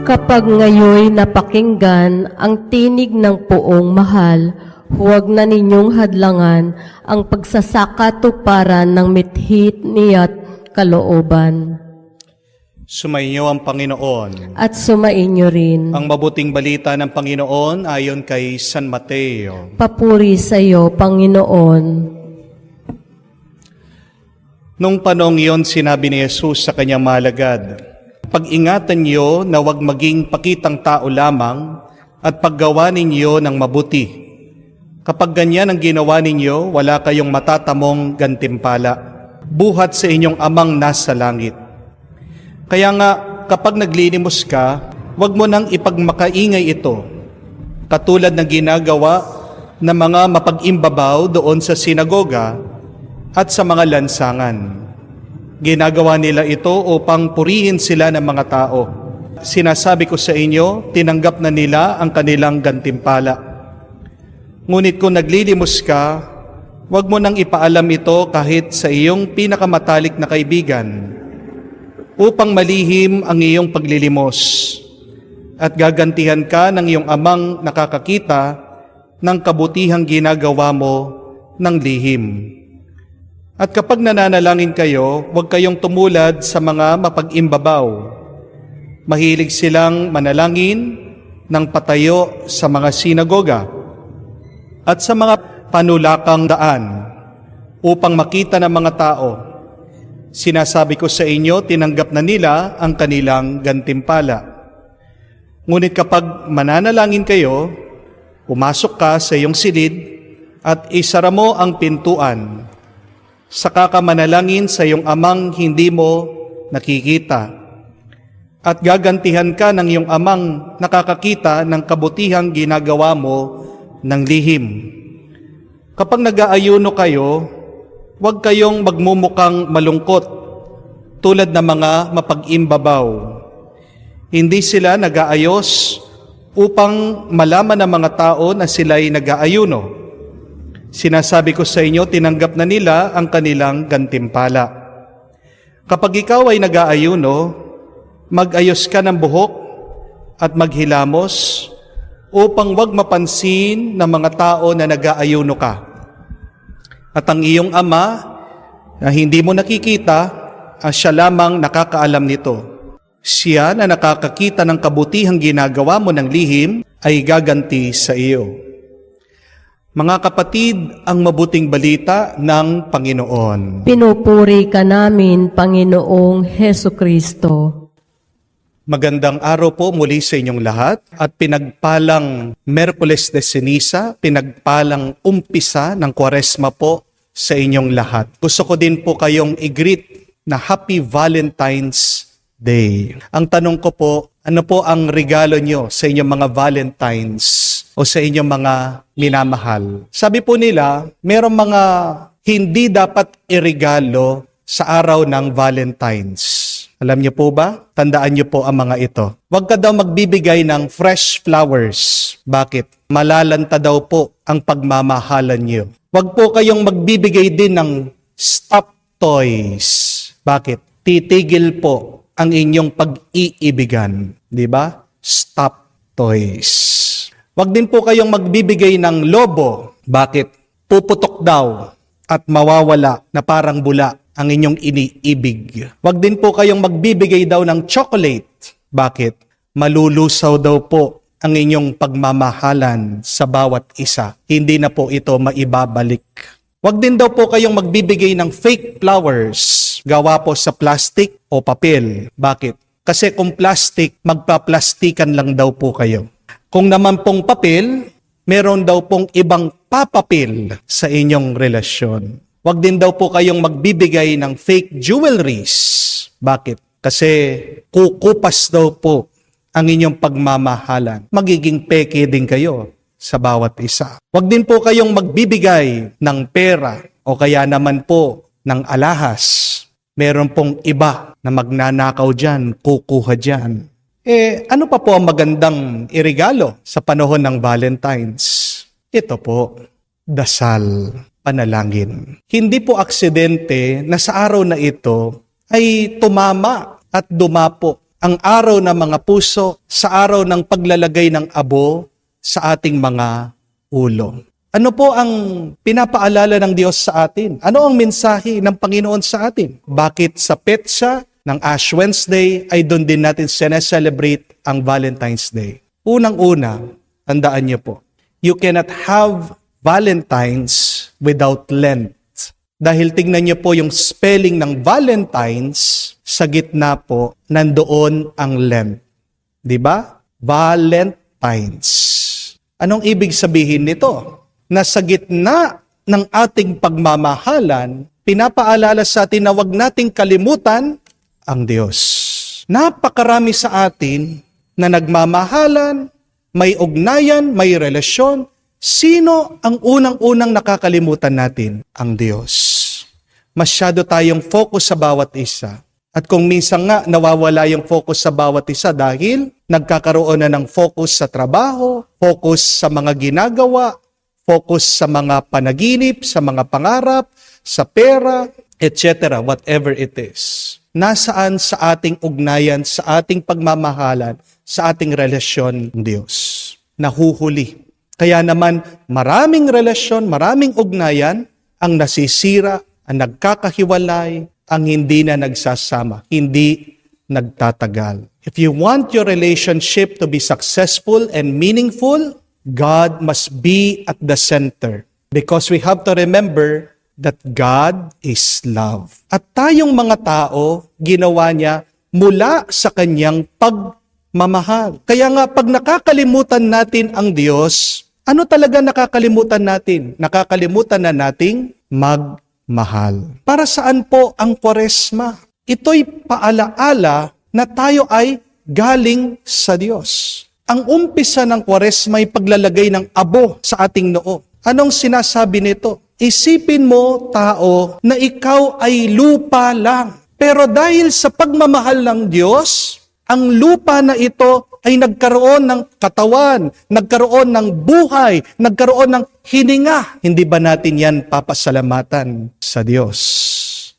Kapag ngayoy napakinggan ang tinig ng poong mahal, huwag na ninyong hadlangan ang pagsasakatuparan ng mithit niya't kalooban. Sumainyo ang Panginoon. At sumainyo rin. Ang mabuting balita ng Panginoon ayon kay San Mateo. Papuri sa iyo, Panginoon. Nung panong iyon, sinabi ni Jesus sa kanyang mga alagad, pag-ingatan niyo na huwag maging pakitang tao lamang at paggawa ninyo ng mabuti. Kapag ganyan ang ginawa ninyo, wala kayong matatamong gantimpala, buhat sa inyong amang nasa langit. Kaya nga, kapag naglinimos ka, huwag mo nang ipagmakaingay ito, katulad ng ginagawa ng mga mapag-imbabaw doon sa sinagoga at sa mga lansangan. Ginagawa nila ito upang purihin sila ng mga tao. Sinasabi ko sa inyo, tinanggap na nila ang kanilang gantimpala. Ngunit kung naglilimos ka, huwag mo nang ipaalam ito kahit sa iyong pinakamatalik na kaibigan, upang malihim ang iyong paglilimos at gagantihan ka ng iyong amang nakakakita ng kabutihang ginagawa mo ng lihim. At kapag nananalangin kayo, huwag kayong tumulad sa mga mapag-imbabaw. Mahilig silang manalangin ng patayo sa mga sinagoga at sa mga panulakang daan upang makita ng mga tao. Sinasabi ko sa inyo, tinanggap na nila ang kanilang gantimpala. Ngunit kapag mananalangin kayo, pumasok ka sa iyong silid at isara mo ang pintuan. Saka ka manalangin sa iyong amang hindi mo nakikita. At gagantihan ka ng iyong amang nakakakita ng kabutihang ginagawa mo ng lihim. Kapag nag-aayuno kayo, huwag kayong magmumukhang malungkot tulad ng mga mapag-imbabaw. Hindi sila nag-aayos upang malaman ng mga tao na sila'y nag-aayuno. Sinasabi ko sa inyo, tinanggap na nila ang kanilang gantimpala. Kapag ikaw ay nag-aayuno, mag-ayos ka ng buhok at maghilamos upang wag mapansin ng mga tao na nag-aayuno ka. At ang iyong Ama na hindi mo nakikita, siya lamang nakakaalam nito. Siya na nakakakita ng kabutihang ginagawa mo ng lihim ay gaganti sa iyo. Mga kapatid, ang mabuting balita ng Panginoon. Pinupuri ka namin, Panginoong Hesukristo. Magandang araw po muli sa inyong lahat at pinagpalang Miyerkules de Ceniza, pinagpalang umpisa ng Kwaresma po sa inyong lahat. Gusto ko din po kayong i-greet na Happy Valentine's Day. Ang tanong ko po, ano po ang regalo nyo sa inyong mga Valentines o sa inyong mga minamahal? Sabi po nila, merong mga hindi dapat iregalo sa araw ng Valentines. Alam niyo po ba? Tandaan niyo po ang mga ito. Huwag ka daw magbibigay ng fresh flowers. Bakit? Malalanta daw po ang pagmamahalan niyo. Huwag po kayong magbibigay din ng stuffed toys. Bakit? Titigil po ang inyong pag-iibigan. Di ba? Stuffed toys. Huwag din po kayong magbibigay ng lobo. Bakit? Puputok daw at mawawala na parang bula ang inyong iniibig. Huwag din po kayong magbibigay daw ng chocolate. Bakit? Malulusaw daw po ang inyong pagmamahalan sa bawat isa. Hindi na po ito maibabalik. Huwag din daw po kayong magbibigay ng fake flowers. Gawa po sa plastic o papel. Bakit? Kasi kung plastic, magpa-plastikan lang daw po kayo. Kung naman pong papel, meron daw pong ibang papapil sa inyong relasyon. Huwag din daw po kayong magbibigay ng fake jewelries. Bakit? Kasi kukupas daw po ang inyong pagmamahalan. Magiging peke din kayo sa bawat isa. Huwag din po kayong magbibigay ng pera o kaya naman po ng alahas. Meron pong iba na magnanakaw dyan, kukuha dyan. Ano pa po ang magandang iregalo sa panahon ng Valentine's? Ito po, dasal, panalangin. Hindi po aksidente na sa araw na ito ay tumama at dumapo ang araw ng mga puso sa araw ng paglalagay ng abo sa ating mga ulo. Ano po ang pinapaalala ng Diyos sa atin? Ano ang mensahe ng Panginoon sa atin? Bakit sa petsa ng Ash Wednesday ay doon din natin celebrate ang Valentine's Day? Unang-una, tandaan niyo po, you cannot have Valentine's without Lent. Dahil tingnan niyo po yung spelling ng Valentine's, sa gitna po, nandoon ang Lent. Diba? Valentines. Anong ibig sabihin nito? Na sa gitna ng ating pagmamahalan, pinapaalala sa atin na huwag nating kalimutan ang Diyos. Napakarami sa atin na nagmamahalan, may ugnayan, may relasyon. Sino ang unang-unang nakakalimutan natin? Ang Diyos. Masyado tayong focus sa bawat isa. At kung minsan nga nawawala yung focus sa bawat isa dahil nagkakaroon na ng focus sa trabaho, focus sa mga ginagawa, focus sa mga panaginip, sa mga pangarap, sa pera, etc. Whatever it is. Nasaan sa ating ugnayan, sa ating pagmamahalan, sa ating relasyon ng Diyos? Nahuhuli. Kaya naman maraming relasyon, maraming ugnayan ang nasisira, ang nagkakahiwalay, ang hindi na nagsasama, hindi nagtatagal. If you want your relationship to be successful and meaningful, God must be at the center. Because we have to remember that God is love. At tayong mga tao, ginawa niya mula sa kanyang pagmamahal. Kaya nga, pag nakakalimutan natin ang Diyos, ano talaga nakakalimutan natin? Nakakalimutan na nating magmahal. Para saan po ang Kwaresma? Ito'y paalaala na tayo ay galing sa Diyos. Ang umpisa ng Kwaresma ay paglalagay ng abo sa ating noo. Anong sinasabi nito? Isipin mo, tao, na ikaw ay lupa lang. Pero dahil sa pagmamahal ng Diyos, ang lupa na ito ay nagkaroon ng katawan, nagkaroon ng buhay, nagkaroon ng hininga. Hindi ba natin yan papasalamatan sa Diyos?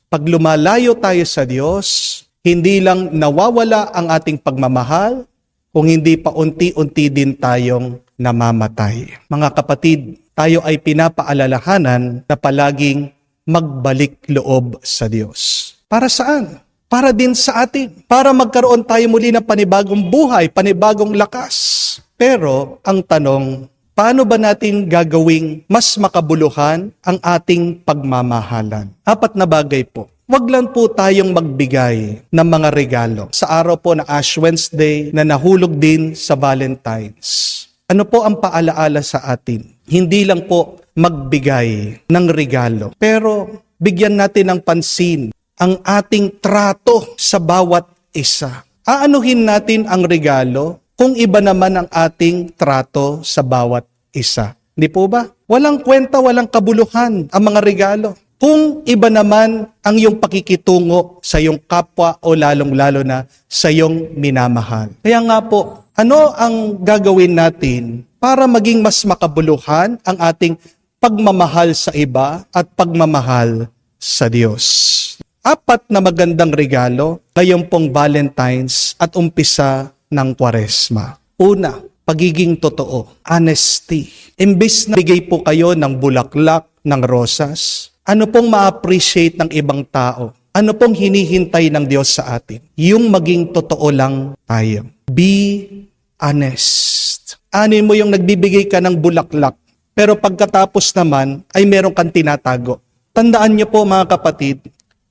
Pag lumalayo tayo sa Diyos, hindi lang nawawala ang ating pagmamahal, kung hindi pa unti-unti din tayong namamatay. Mga kapatid, tayo ay pinapaalalahanan na palaging magbalik loob sa Diyos. Para saan? Para din sa atin. Para magkaroon tayo muli ng panibagong buhay, panibagong lakas. Pero ang tanong, paano ba natin gagawing mas makabuluhan ang ating pagmamahalan? 4 na bagay po. Wag lang po tayong magbigay ng mga regalo. Sa araw po na Ash Wednesday na nahulog din sa Valentine's. Ano po ang paalaala sa atin? Hindi lang po magbigay ng regalo, pero bigyan natin ng pansin ang ating trato sa bawat isa. Aanuhin natin ang regalo kung iba naman ang ating trato sa bawat isa. Di po ba? Walang kwenta, walang kabuluhan ang mga regalo. Kung iba naman ang iyong pakikitungo sa iyong kapwa o lalong-lalo na sa iyong minamahal. Kaya nga po, ano ang gagawin natin para maging mas makabuluhan ang ating pagmamahal sa iba at pagmamahal sa Diyos? 4 na magandang regalo ngayong pong Valentine's at umpisa ng Kwaresma. Una, pagiging totoo, honesty. Imbis na bigay po kayo ng bulaklak, ng rosas, ano pong ma-appreciate ng ibang tao? Ano pong hinihintay ng Diyos sa atin? Yung maging totoo lang tayo. Be honest. Anin mo yung nagbibigay ka ng bulaklak, pero pagkatapos naman ay meron kang tinatago. Tandaan niyo po mga kapatid,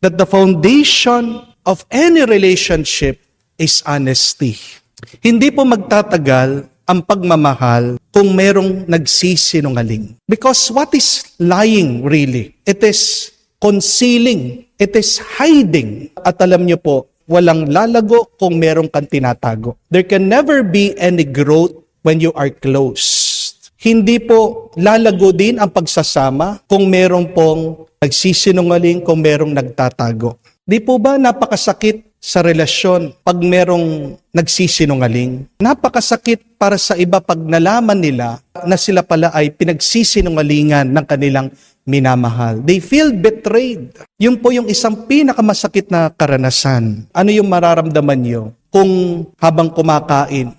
that the foundation of any relationship is honesty. Hindi po magtatagal ang pagmamahal kung merong nagsisinungaling. Because what is lying really? It is concealing. It is hiding. At alam niyo po, walang lalago kung merong kang tinatago. There can never be any growth when you are closed. Hindi po lalago din ang pagsasama kung merong pong nagsisinungaling, kung merong nagtatago. Di po ba napakasakit sa relasyon pag merong nagsisinungaling? Napakasakit para sa iba pag nalaman nila na sila pala ay pinagsisinungalingan ng kanilang minamahal. They feel betrayed. Yun po yung isang pinakamasakit na karanasan. Ano yung mararamdaman nyo kung habang kumakain,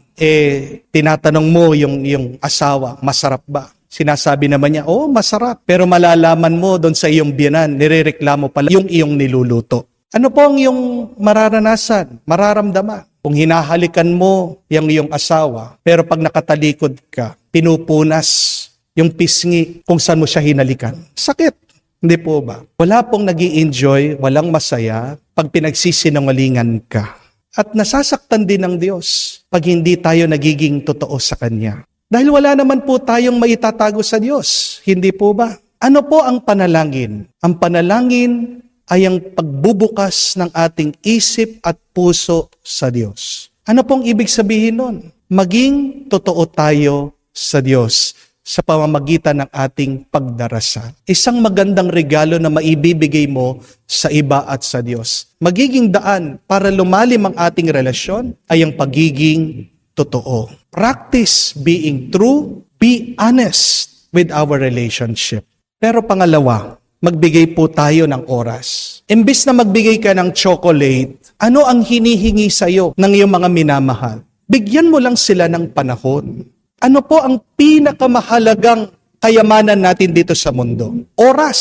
tinatanong mo yung asawa, masarap ba? Sinasabi naman niya, oh, masarap. Pero malalaman mo doon sa iyong biyanan, nirereklamo pala yung iyong niluluto. Ano po ang iyong mararanasan, mararamdaman? Kung hinahalikan mo yung iyong asawa, pero pag nakatalikod ka, pinupunas yung pisngi kung saan mo siya hinalikan. Sakit. Hindi po ba? Wala pong nag-i-enjoy, walang masaya pag pinagsisinungalingan ka. At nasasaktan din ng Diyos pag hindi tayo nagiging totoo sa Kanya. Dahil wala naman po tayong maitatago sa Diyos. Hindi po ba? Ano po ang panalangin? Ang panalangin ay ang pagbubukas ng ating isip at puso sa Diyos. Ano pong ibig sabihin nun? Maging totoo tayo sa Diyos sa pamamagitan ng ating pagdarasal. Isang magandang regalo na maibibigay mo sa iba at sa Diyos. Magiging daan para lumalim ang ating relasyon ay ang pagiging totoo. Practice being true, be honest with our relationship. Pero pangalawa, magbigay po tayo ng oras. Imbis na magbigay ka ng chocolate, ano ang hinihingi sa'yo ng iyong mga minamahal? Bigyan mo lang sila ng panahon. Ano po ang pinakamahalagang kayamanan natin dito sa mundo? Oras.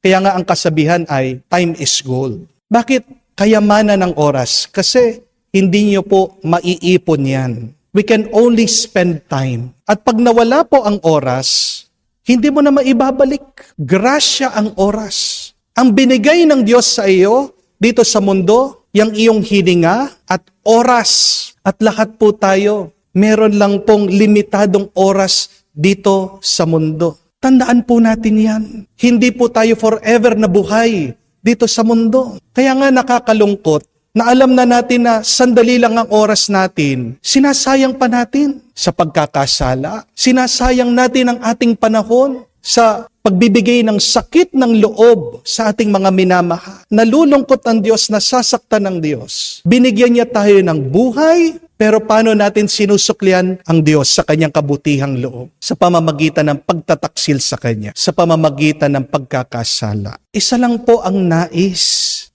Kaya nga ang kasabihan ay time is gold. Bakit kayamanan ng oras? Kasi hindi niyo po maiipon yan. We can only spend time. At pag nawala po ang oras, hindi mo na maibabalik. Grasya ang oras. Ang binigay ng Diyos sa iyo dito sa mundo, yung iyong hininga at oras. At lahat po tayo, meron lang pong limitadong oras dito sa mundo. Tandaan po natin yan. Hindi po tayo forever na buhay dito sa mundo. Kaya nga nakakalungkot na alam na natin na sandali lang ang oras natin, sinasayang pa natin sa pagkakasala, sinasayang natin ang ating panahon sa pagbibigay ng sakit ng loob sa ating mga minamahal. Nalulungkot ang Diyos, nasasaktan ng Diyos. Binigyan niya tayo ng buhay, pero paano natin sinusuklian ang Diyos sa kanyang kabutihang loob? Sa pamamagitan ng pagtataksil sa kanya, sa pamamagitan ng pagkakasala. Isa lang po ang nais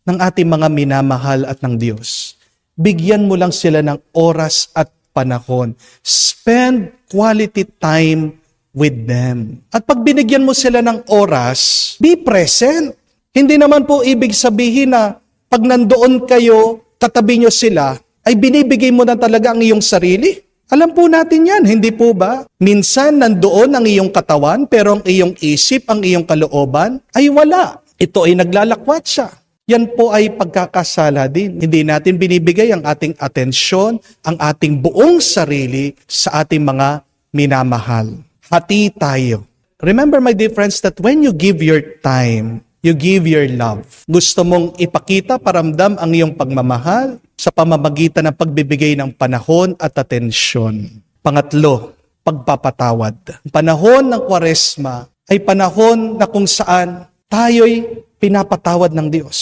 ng ating mga minamahal at ng Diyos. Bigyan mo lang sila ng oras at panahon. Spend quality time with them. At pag binigyan mo sila ng oras, be present. Hindi naman po ibig sabihin na pag nandoon kayo, katabi nyo sila, ay binibigay mo na talaga ang iyong sarili. Alam po natin yan, hindi po ba? Minsan nandoon ang iyong katawan, pero ang iyong isip, ang iyong kalooban, ay wala. Ito ay naglalakwat siya. Yan po ay pagkakasala din. Hindi natin binibigay ang ating atensyon, ang ating buong sarili sa ating mga minamahal. Hati tayo. Remember, my dear friends, that when you give your time, you give your love. Gusto mong ipakita, paramdam ang iyong pagmamahal sa pamamagitan ng pagbibigay ng panahon at atensyon. Pangatlo, pagpapatawad. Ang panahon ng Kwaresma ay panahon na kung saan tayo'y pinapatawad ng Diyos.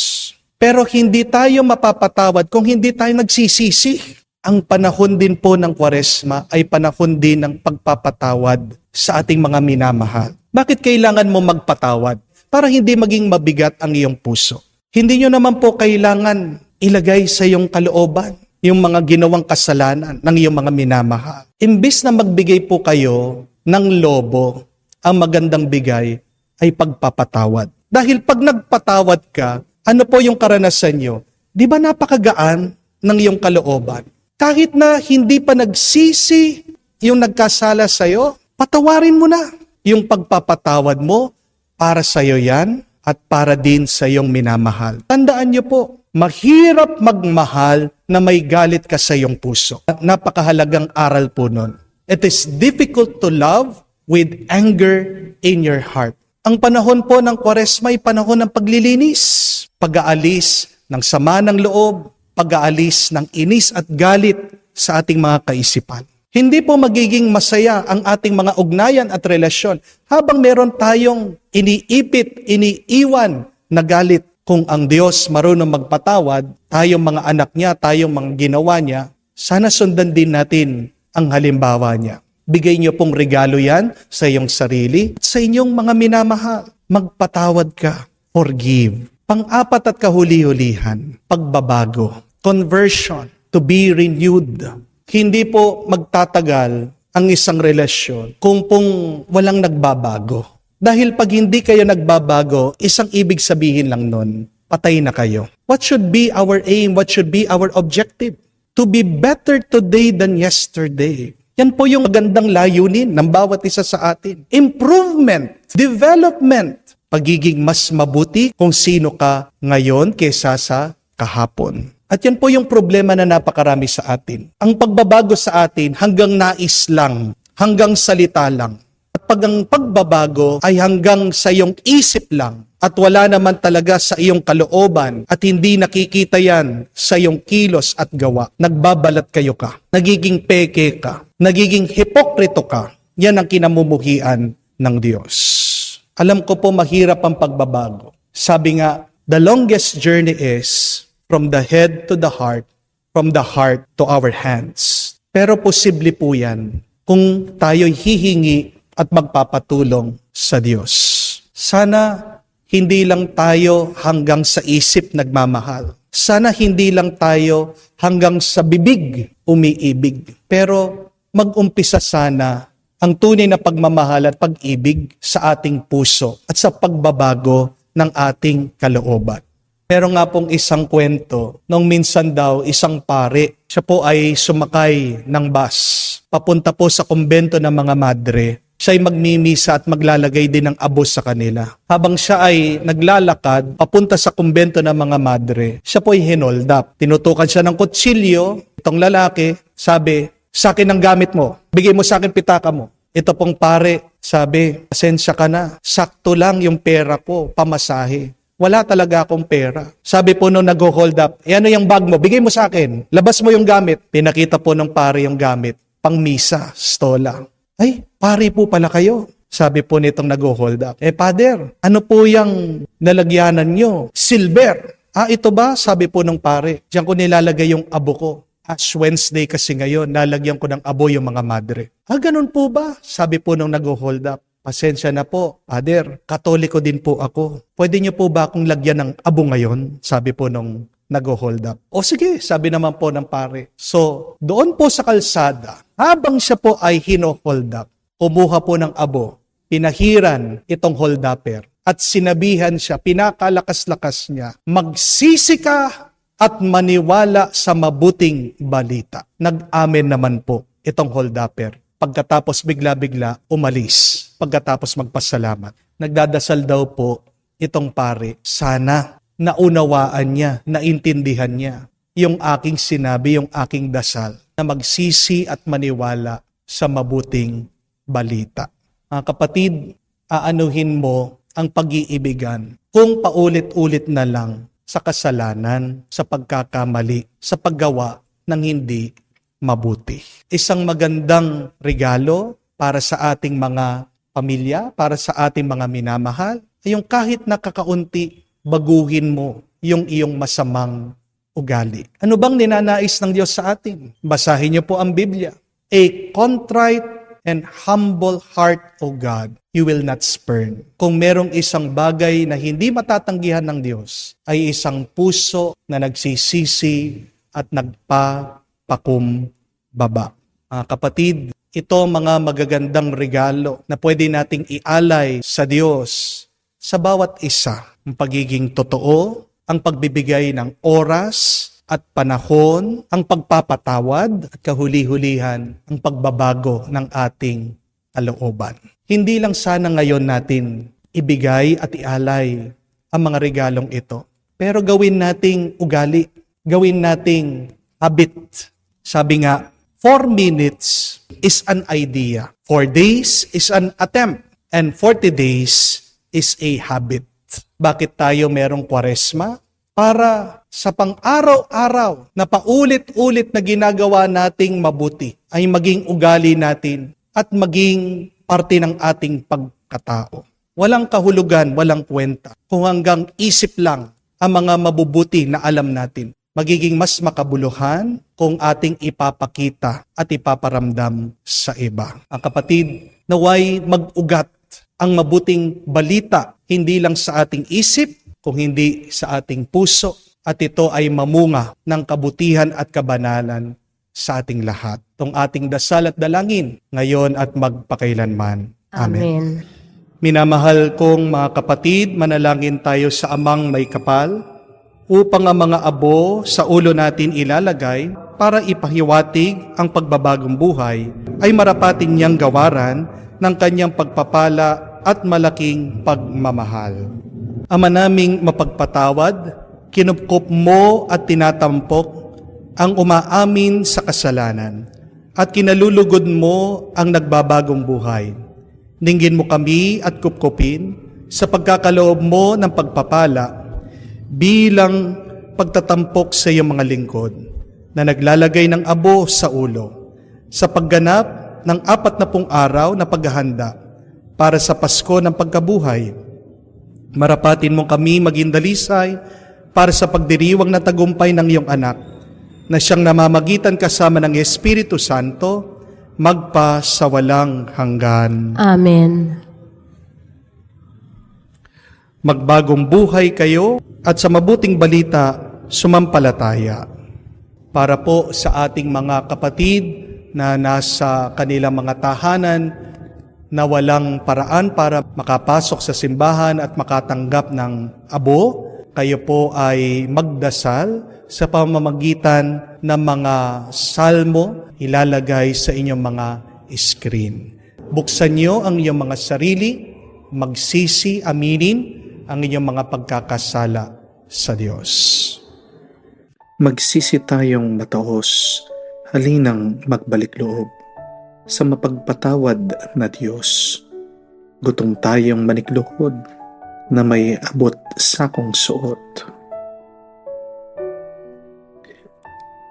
Pero hindi tayo mapapatawad kung hindi tayo nagsisisi. Ang panahon din po ng Kwaresma ay panahon din ng pagpapatawad sa ating mga minamahal. Bakit kailangan mo magpatawad? Para hindi maging mabigat ang iyong puso. Hindi nyo naman po kailangan ilagay sa iyong kalooban yung mga ginawang kasalanan ng iyong mga minamahal. Imbis na magbigay po kayo ng lobo, ang magandang bigay ay pagpapatawad. Dahil pag nagpatawad ka, ano po yung karanasan nyo? Di ba napakagaan ng iyong kalooban? Kahit na hindi pa nagsisi yung nagkasala sa'yo, patawarin mo na. Yung pagpapatawad mo, para sa'yo yan at para din sa iyong minamahal. Tandaan niyo po, mahirap magmahal na may galit ka sa iyong puso. Napakahalagang aral po nun. It is difficult to love with anger in your heart. Ang panahon po ng Kwaresma ay panahon ng paglilinis, pag-aalis ng sama ng loob, pag-aalis ng inis at galit sa ating mga kaisipan. Hindi po magiging masaya ang ating mga ugnayan at relasyon habang meron tayong iniipit, iniiwan na galit. Kung ang Diyos marunong magpatawad, tayong mga anak niya, tayong mga ginawa niya, sana sundan din natin ang halimbawa niya. Bigay niyo pong regalo yan sa iyong sarili at sa inyong mga minamahal. Magpatawad ka. Forgive. Pang-apat at kahuli-hulihan, pagbabago. Conversion. To be renewed. Hindi po magtatagal ang isang relasyon kung walang nagbabago. Dahil pag hindi kayo nagbabago, isang ibig sabihin lang nun, patay na kayo. What should be our aim? What should be our objective? To be better today than yesterday. Yan po yung magandang layunin ng bawat isa sa atin. Improvement, development, pagiging mas mabuti kung sino ka ngayon kaysa sa kahapon. At yan po yung problema na napakarami sa atin. Ang pagbabago sa atin hanggang nais lang, hanggang salita lang. At pag ang pagbabago ay hanggang sa iyong isip lang at wala naman talaga sa iyong kalooban at hindi nakikita yan sa iyong kilos at gawa, nagbabalat kayo ka, nagiging peke ka, nagiging hipokrito ka, yan ang kinamumuhian ng Diyos. Alam ko po mahirap ang pagbabago. Sabi nga, the longest journey is from the head to the heart, from the heart to our hands. Pero posible po yan kung tayo'y hihingi at magpapatulong sa Diyos. Sana hindi lang tayo hanggang sa isip nagmamahal. Sana hindi lang tayo hanggang sa bibig umiibig. Pero mag-umpisa sana ang tunay na pagmamahal at pag-ibig sa ating puso at sa pagbabago ng ating kalooban. Meron nga pong isang kwento, nung minsan daw isang pare, siya po ay sumakay ng bus, papunta po sa kumbento ng mga madre. Siya ay magmimisa at maglalagay din ng abo sa kanila. Habang siya ay naglalakad, papunta sa kumbento ng mga madre, siya po ay hinold up. Tinutukan siya ng kutsilyo, itong lalaki, sabi, sa akin ang gamit mo, bigay mo sa akin pitaka mo. Ito pong pare, sabi, pasensya ka na, sakto lang yung pera ko, pamasahe. Wala talaga akong pera. Sabi po nung nag-hold up, ano yung bag mo? Bigay mo sa akin. Labas mo yung gamit. Pinakita po ng pare yung gamit. Pang misa, stola. Ay, pare po pala kayo. Sabi po nitong nag-hold up, Father, ano po yung nalagyanan nyo? Silver. Ito ba? Sabi po nung pare, diyan ko nilalagay yung abo ko. Ash Wednesday kasi ngayon, nalagyan ko ng abo yung mga madre. Ganun po ba? Sabi po nung nag-hold up, pasensya na po, Father, Katoliko din po ako. Pwede niyo po ba akong lagyan ng abo ngayon? Sabi po nung nag-hold up. Sige, sabi naman po ng pare. So, doon po sa kalsada, habang siya po ay hino-hold up, kumuha po ng abo, pinahiran itong hold upper, at sinabihan siya, pinakalakas-lakas niya, magsisi ka at maniwala sa mabuting balita. Nag-amen naman po itong hold upper. Pagkatapos bigla-bigla, umalis. Pagkatapos magpasalamat. Nagdadasal daw po itong pare, sana naunawaan niya, naintindihan niya yung aking sinabi, yung aking dasal, na magsisi at maniwala sa mabuting balita. Mga kapatid, aanuhin mo ang pag-iibigan kung paulit-ulit na lang sa kasalanan, sa pagkakamali, sa paggawa ng hindi mabuti. Isang magandang regalo para sa ating mga pamilya, para sa ating mga minamahal, ay yung kahit nakakaunti, baguhin mo yung iyong masamang ugali. Ano bang ninanais ng Diyos sa atin? Basahin niyo po ang Biblia. A contrite and humble heart, O God, you will not spurn. Kung merong isang bagay na hindi matatanggihan ng Diyos, ay isang puso na nagsisisi at nagpapakumbaba. Kapatid, ito mga magagandang regalo na pwede nating ialay sa Diyos sa bawat isa. Ang pagiging totoo, ang pagbibigay ng oras at panahon, ang pagpapatawad at kahuli-hulihan, ang pagbabago ng ating kalooban. Hindi lang sana ngayon natin ibigay at ialay ang mga regalong ito, pero gawin nating ugali, gawin nating habit. Sabi nga, 4 minutes is an idea, 4 days is an attempt, and 40 days is a habit. Bakit tayo merong Kwaresma? Para sa pang-araw-araw na paulit-ulit na ginagawa nating mabuti ay maging ugali natin at maging parte ng ating pagkatao. Walang kahulugan, walang kwenta. Kung hanggang isip lang ang mga mabubuti na alam natin, magiging mas makabuluhan kung ating ipapakita at ipaparamdam sa iba. Ang kapatid, naway mag-ugat ang mabuting balita hindi lang sa ating isip, kung hindi sa ating puso, at ito ay mamunga ng kabutihan at kabanalan sa ating lahat. Itong ating dasal at dalangin, ngayon at magpakailanman. Amen. Minamahal kong mga kapatid, manalangin tayo sa Amang may kapal, upang ang mga abo sa ulo natin ilalagay para ipahiwatig ang pagbabagong buhay, ay marapatin niyang gawaran ng kanyang pagpapala at malaking pagmamahal. Ama naming mapagpatawad, kinupkop mo at tinatampok ang umaamin sa kasalanan at kinalulugod mo ang nagbabagong buhay. Dinggin mo kami at kupkopin sa pagkakaloob mo ng pagpapala bilang pagtatampok sa iyong mga lingkod na naglalagay ng abo sa ulo sa pagganap ng 40 araw na paghahanda para sa Pasko ng pagkabuhay. Marapatin mo kami maging dalisay para sa pagdiriwang na tagumpay ng iyong anak, na siyang namamagitan kasama ng Espiritu Santo, magpa sa walang hanggan. Amen. Magbagong buhay kayo at sa mabuting balita sumampalataya. Para po sa ating mga kapatid na nasa kanilang mga tahanan, na walang paraan para makapasok sa simbahan at makatanggap ng abo, kayo po ay magdasal sa pamamagitan ng mga salmo ilalagay sa inyong mga screen. Buksan niyo ang inyong mga sarili, magsisi, aminin ang inyong mga pagkakasala sa Diyos. Magsisi tayong mataos, halinang magbalik loob sa mapagpatawad na Diyos. Gutom tayong manikluhod na may abot sakong suot.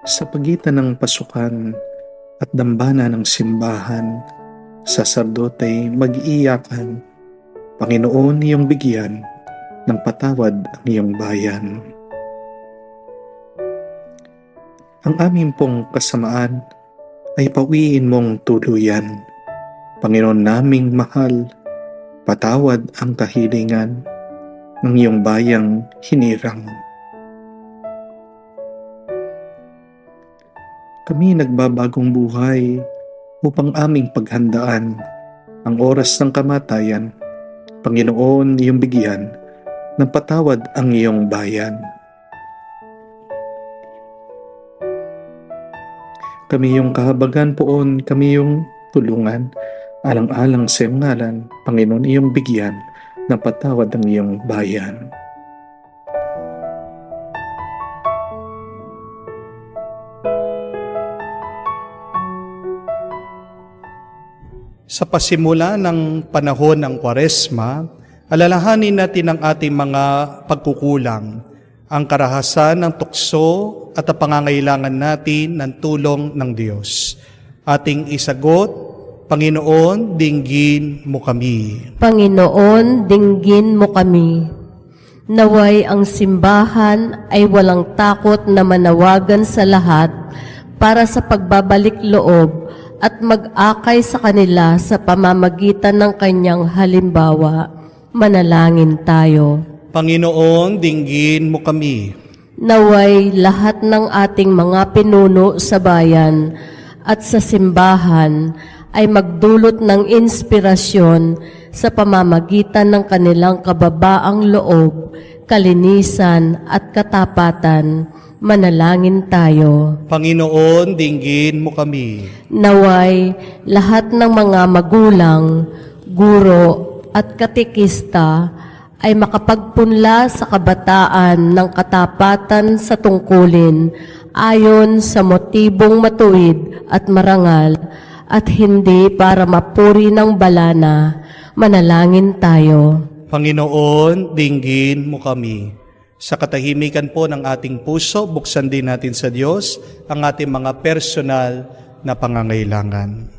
Sa pagitan ng pasukan at dambana ng simbahan, saserdote mag-iiyakan, Panginoon, iyong bigyan ng patawad ang iyong bayan. Ang aming pong kasamaan ay pawiin mong tuluyan. Panginoon naming mahal, patawad ang kahilingan ng iyong bayang hinirang. Kami nagbabagong buhay upang aming paghandaan ang oras ng kamatayan. Panginoon, iyong bigyan ng patawad ang iyong bayan. Kami yung kahabagan poon, kami yung tulungan, alang-alang sa iyong ngalan, Panginoon, iyong bigyan ng patawad ang iyong bayan. Sa pasimula ng panahon ng Kwaresma, alalahanin natin ang ating mga pagkukulang, ang karahasan ng tukso at ang pangangailangan natin ng tulong ng Diyos. Ating isagot, Panginoon, dinggin mo kami. Panginoon, dinggin mo kami. Naway ang simbahan ay walang takot na manawagan sa lahat para sa pagbabalik loob at mag-akay sa kanila sa pamamagitan ng kanyang halimbawa. Manalangin tayo. Panginoon, dinggin mo kami. Naway lahat ng ating mga pinuno sa bayan at sa simbahan ay magdulot ng inspirasyon sa pamamagitan ng kanilang kababaang loob, kalinisan at katapatan. Manalangin tayo. Panginoon, dinggin mo kami. Naway lahat ng mga magulang, guro at katekista ay makapagpunla sa kabataan ng katapatan sa tungkulin ayon sa motibong matuwid at marangal at hindi para mapuri ng balana. Manalangin tayo. Panginoon, dinggin mo kami. Sa katahimikan po ng ating puso, buksan din natin sa Diyos ang ating mga personal na pangangailangan.